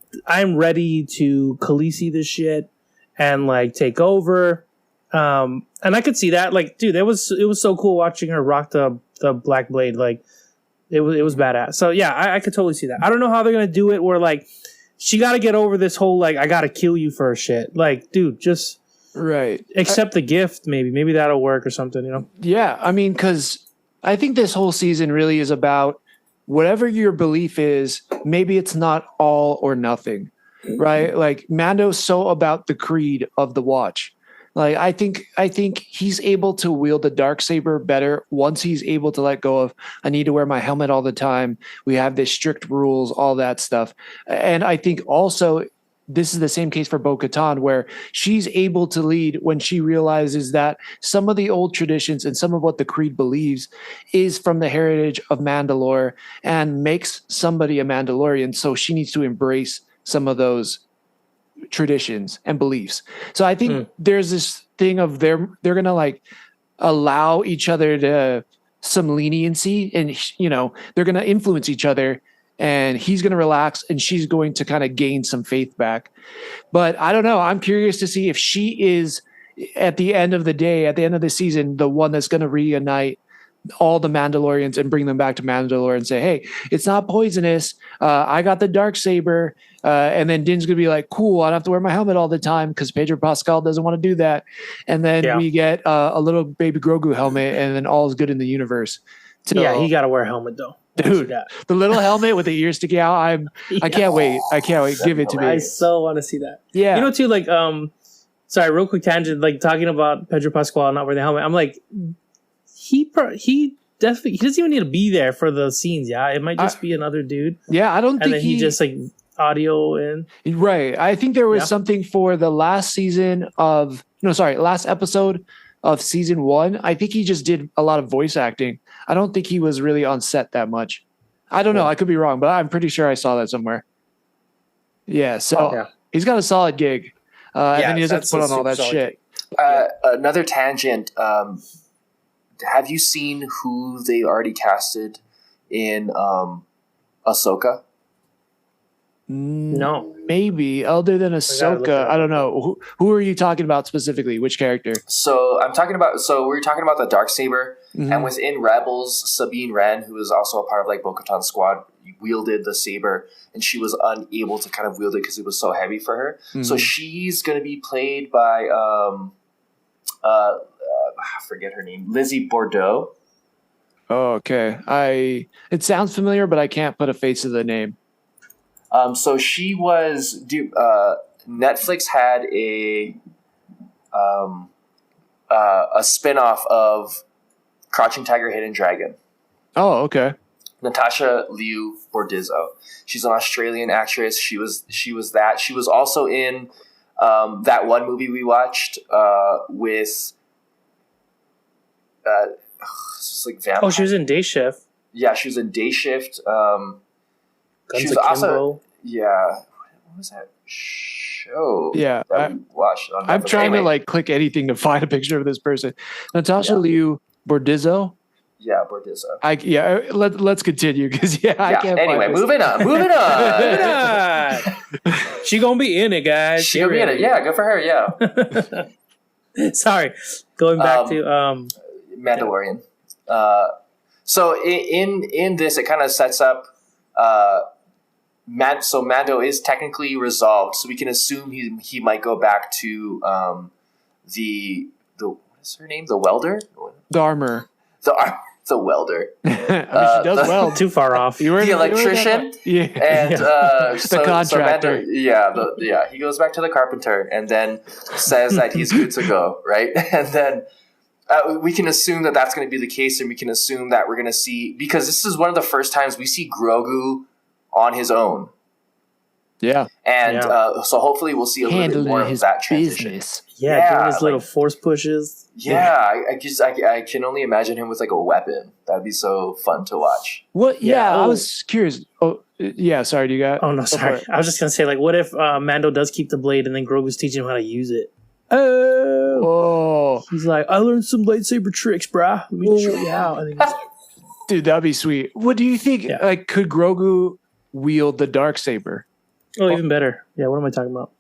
S4: ready to Khaleesi this shit and like take over. And I could see that. Like, dude, it was so cool watching her rock the black blade. Like it was badass. So yeah, I could totally see that. I don't know how they're gonna do it where like she gotta get over this whole like I gotta kill you for shit. Like, dude, just
S3: right.
S4: accept the gift, maybe that'll work or something,
S3: Yeah, I mean, because I think this whole season really is about whatever your belief is. Maybe it's not all or nothing, right? Like Mando's so about the creed of the Watch. Like I think he's able to wield the Darksaber better once he's able to let go of I need to wear my helmet all the time. We have this strict rules, all that stuff. And I think also this is the same case for Bo-Katan, where she's able to lead when she realizes that some of the old traditions and some of what the creed believes is from the heritage of Mandalore and makes somebody a Mandalorian. So she needs to embrace some of those traditions and beliefs. So I think there's this thing of they're going to like allow each other to some leniency and, they're going to influence each other. And he's going to relax and she's going to kind of gain some faith back. But I don't know. I'm curious to see if she is, at the end of the day, at the end of the season, the one that's going to reunite all the Mandalorians and bring them back to Mandalore and say, hey, it's not poisonous. I got the Darksaber. And then Din's going to be like, cool, I don't have to wear my helmet all the time because Pedro Pascal doesn't want to do that. And then we get a little baby Grogu helmet and then all is good in the universe.
S4: Yeah, he got to wear a helmet though.
S3: Dude, the little helmet with the ears sticking out. I can't wait. I can't wait. Give it to me.
S4: I so want to see that.
S3: Yeah.
S4: Too, like, sorry, real quick tangent, like talking about Pedro Pascal not wearing the helmet. I'm like, he definitely, he doesn't even need to be there for the scenes. Yeah. It might just be another dude.
S3: Yeah. I don't think
S4: and then he just like audio in.
S3: Right. I think there was something for the last episode of season 1. I think he just did a lot of voice acting. I don't think he was really on set that much. I don't know. I could be wrong, but I'm pretty sure I saw that somewhere. Yeah. So he's got a solid gig. And then he doesn't have to put on all that shit.
S1: Another tangent. Have you seen who they already casted in Ahsoka?
S4: No.
S3: Maybe. Other than Ahsoka, I don't know. Who are you talking about specifically? Which character?
S1: So we're talking about the Darksaber, and within Rebels, Sabine Wren, who is also a part of like Bo-Katan's squad, wielded the saber, and she was unable to kind of wield it because it was so heavy for her. So she's going to be played by I forget her name, Lizzie Bordeaux.
S3: Oh, okay. It sounds familiar, but I can't put a face to the name.
S1: So she was. Netflix had a spinoff of Crouching Tiger, Hidden Dragon.
S3: Oh, okay.
S1: Natasha Liu Bordizzo. She's an Australian actress. She was that. She was also in that one movie we watched with it's just like vampire.
S4: Oh, she was in Day Shift.
S1: Yeah, she was in Day Shift.
S4: Guns
S1: She was also what was that show?
S2: Yeah,
S1: that we watched. On
S2: I'm
S1: Netflix?
S2: trying to
S1: Anyway,
S2: like click anything to find a picture of this person. Natasha Liu Bordizzo.
S1: Yeah, Bordizzo.
S2: Let's continue because I can't.
S1: Anyway,
S2: find this.
S1: moving on.
S4: She gonna be in it, guys.
S1: She'll be in it. Yeah, good for her. Yeah.
S4: Sorry, going back to
S1: Mandalorian. So in this, it kind of sets up. So Mando is technically resolved, so we can assume he might go back to the what is her name? The welder.
S2: The armor.
S1: The welder.
S2: I mean, she does well.
S4: too far off.
S2: You were
S1: The electrician.
S2: Yeah.
S1: And
S2: The contractor.
S1: So Mando, he goes back to the carpenter and then says that he's good to go, right? And then we can assume that that's going to be the case, and we can assume that we're going to see, because this is one of the first times we see Grogu on his own.
S2: Yeah.
S1: And so hopefully we'll see a little bit more of that transition.
S2: Business.
S4: Doing his little force pushes.
S1: Yeah, I can only imagine him with like a weapon. That'd be so fun to watch.
S2: What? Yeah, I was curious. Oh, yeah. Sorry, do you got?
S4: Oh no, sorry. I was just gonna say, like, what if Mando does keep the blade and then Grogu's teaching him how to use it?
S2: Oh,
S4: he's like, I learned some lightsaber tricks, brah. Let me show you how. And then he's like,
S2: dude, that'd be sweet. What do you think?
S4: Yeah.
S2: Like, could Grogu wield the Darksaber?
S4: oh, even better. Yeah, what am I talking about?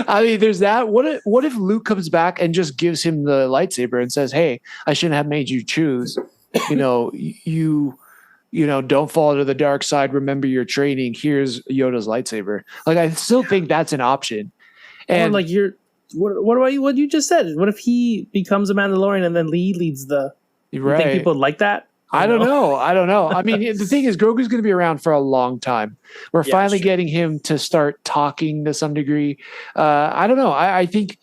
S2: I mean, there's that. What if Luke comes back and just gives him the lightsaber and says, "Hey, I shouldn't have made you choose. You don't fall to the dark side. Remember your training. Here's Yoda's lightsaber." Like, I still think that's an option. And
S4: Or like what about you? What you just said? What if he becomes a Mandalorian and then he leads the? You
S2: right.
S4: think people would like that?
S2: I don't know. I mean, the thing is, Grogu's going to be around for a long time. We're finally
S4: sure.
S2: getting him to start talking to some degree. I don't know. I think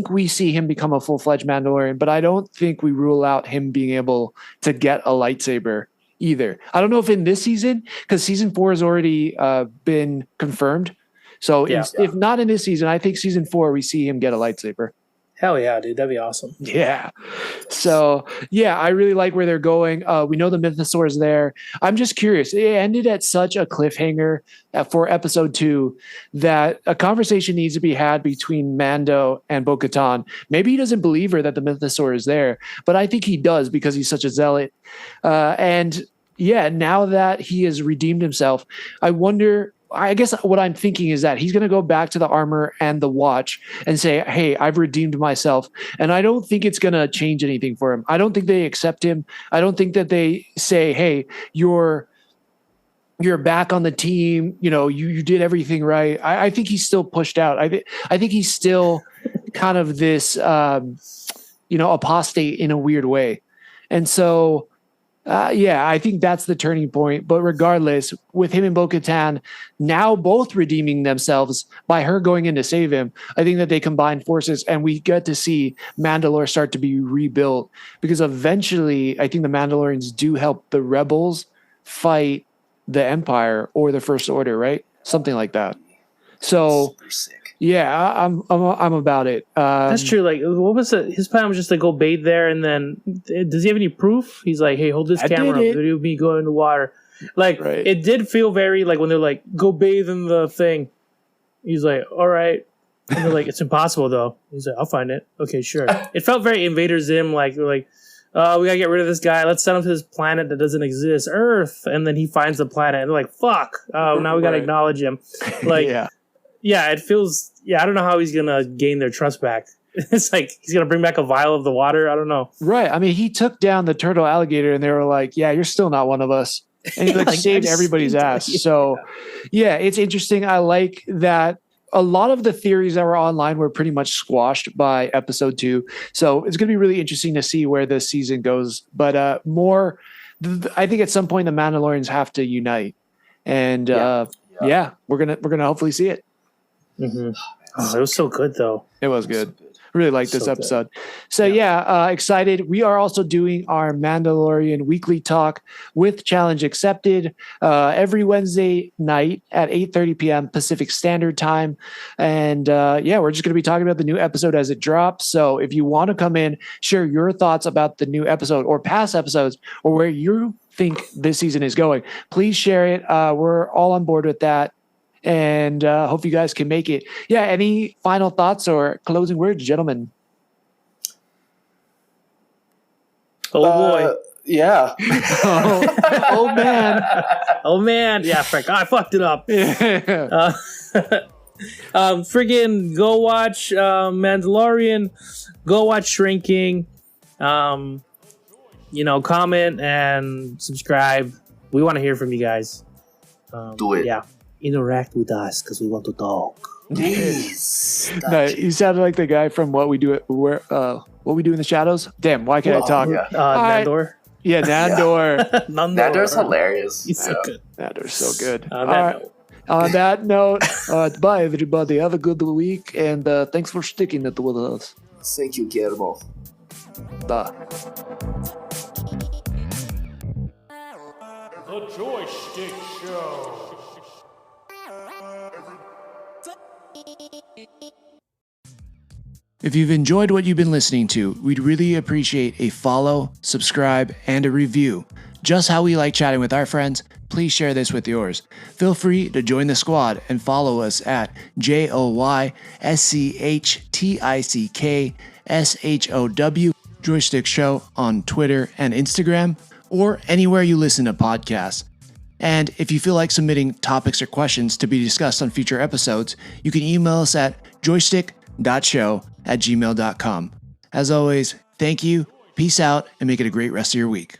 S2: we see him become a full-fledged Mandalorian, but I don't think we rule out him being able to get a lightsaber either. I don't know if in this season, because season 4 has already been confirmed. So if not in this season, I think season 4 we see him get a lightsaber.
S4: Hell yeah, dude. That'd be awesome.
S2: Yeah. So, I really like where they're going. We know the Mythosaur is there. I'm just curious. It ended at such a cliffhanger for episode 2 that a conversation needs to be had between Mando and Bo-Katan. Maybe he doesn't believe her that the Mythosaur is there, but I think he does because he's such a zealot. And now that he has redeemed himself, I guess what I'm thinking is that he's going to go back to the armor and the watch and say, "Hey, I've redeemed myself." And I don't think it's going to change anything for him. I don't think they accept him. I don't think that they say, "Hey, you're back on the team. You did everything right." I think he's still pushed out. I think he's still kind of this, apostate in a weird way. And so, I think that's the turning point. But regardless, with him and Bo-Katan now both redeeming themselves by her going in to save him, I think that they combine forces and we get to see Mandalore start to be rebuilt, because eventually I think the Mandalorians do help the rebels fight the Empire or the First Order, right? Something like that. So
S1: Super sick.
S2: yeah, I'm about it.
S4: That's true. Like, what was it? His plan was just to go bathe there, and then does he have any proof? He's like, "Hey, hold this camera, video me go in the water." Like, It did feel very like when they're like, "Go bathe in the thing." He's like, "All right," and they're like, "It's impossible though." He's like, "I'll find it." Okay, sure. It felt very Invader Zim. Like, we're like, we gotta get rid of this guy. Let's send him to this planet that doesn't exist, Earth, and then he finds the planet, and they're like, "Fuck!" Now we gotta acknowledge him. Like, yeah, it feels. Yeah, I don't know how he's gonna gain their trust back. It's like he's gonna bring back a vial of the water. I don't know.
S2: Right. I mean, he took down the turtle alligator, and they were like, "Yeah, you're still not one of us." And he saved everybody's ass. So, it's interesting. I like that. A lot of the theories that were online were pretty much squashed by episode 2. So it's going to be really interesting to see where this season goes. But I think at some point the Mandalorians have to unite, and we're gonna hopefully see it.
S4: Mm-hmm. Oh, it was so good though.
S2: It was good.
S3: Really like this
S4: So
S3: episode. So excited. We are also doing our Mandalorian weekly talk with Challenge Accepted every Wednesday night at 8:30 p.m. Pacific Standard Time. And we're just going to be talking about the new episode as it drops. So if you want to come in, share your thoughts about the new episode or past episodes or where you think this season is going, please share it. We're all on board with that. And hope you guys can make it. Yeah, any final thoughts or closing words, gentlemen?
S4: Oh boy.
S1: Yeah.
S3: Oh man.
S4: Oh man. Yeah, Frank. I fucked it up. Friggin' go watch Mandalorian. Go watch Shrinking. Comment and subscribe. We want to hear from you guys.
S1: Do it.
S4: Yeah. Interact with us because we want to talk.
S1: Please.
S3: No, you sounded like the guy from What We Do in the Shadows. Damn, why can't I talk?
S1: Yeah.
S4: Nandor.
S3: Yeah, Nandor.
S1: Nandor's hilarious.
S4: He's so good.
S3: Nandor's so good.
S4: Note.
S3: On that note, bye everybody. Have a good week and thanks for sticking it with us.
S1: Thank you, Guillermo.
S3: Bye.
S2: The Joystick Show. If you've enjoyed what you've been listening to, we'd really appreciate a follow, subscribe, and a review. Just how we like chatting with our friends, please share this with yours. Feel free to join the squad and follow us at JoyStickShow Joystick Show on Twitter and Instagram, or anywhere you listen to podcasts. And if you feel like submitting topics or questions to be discussed on future episodes, you can email us at joystick.show@gmail.com. As always, thank you, peace out, and make it a great rest of your week.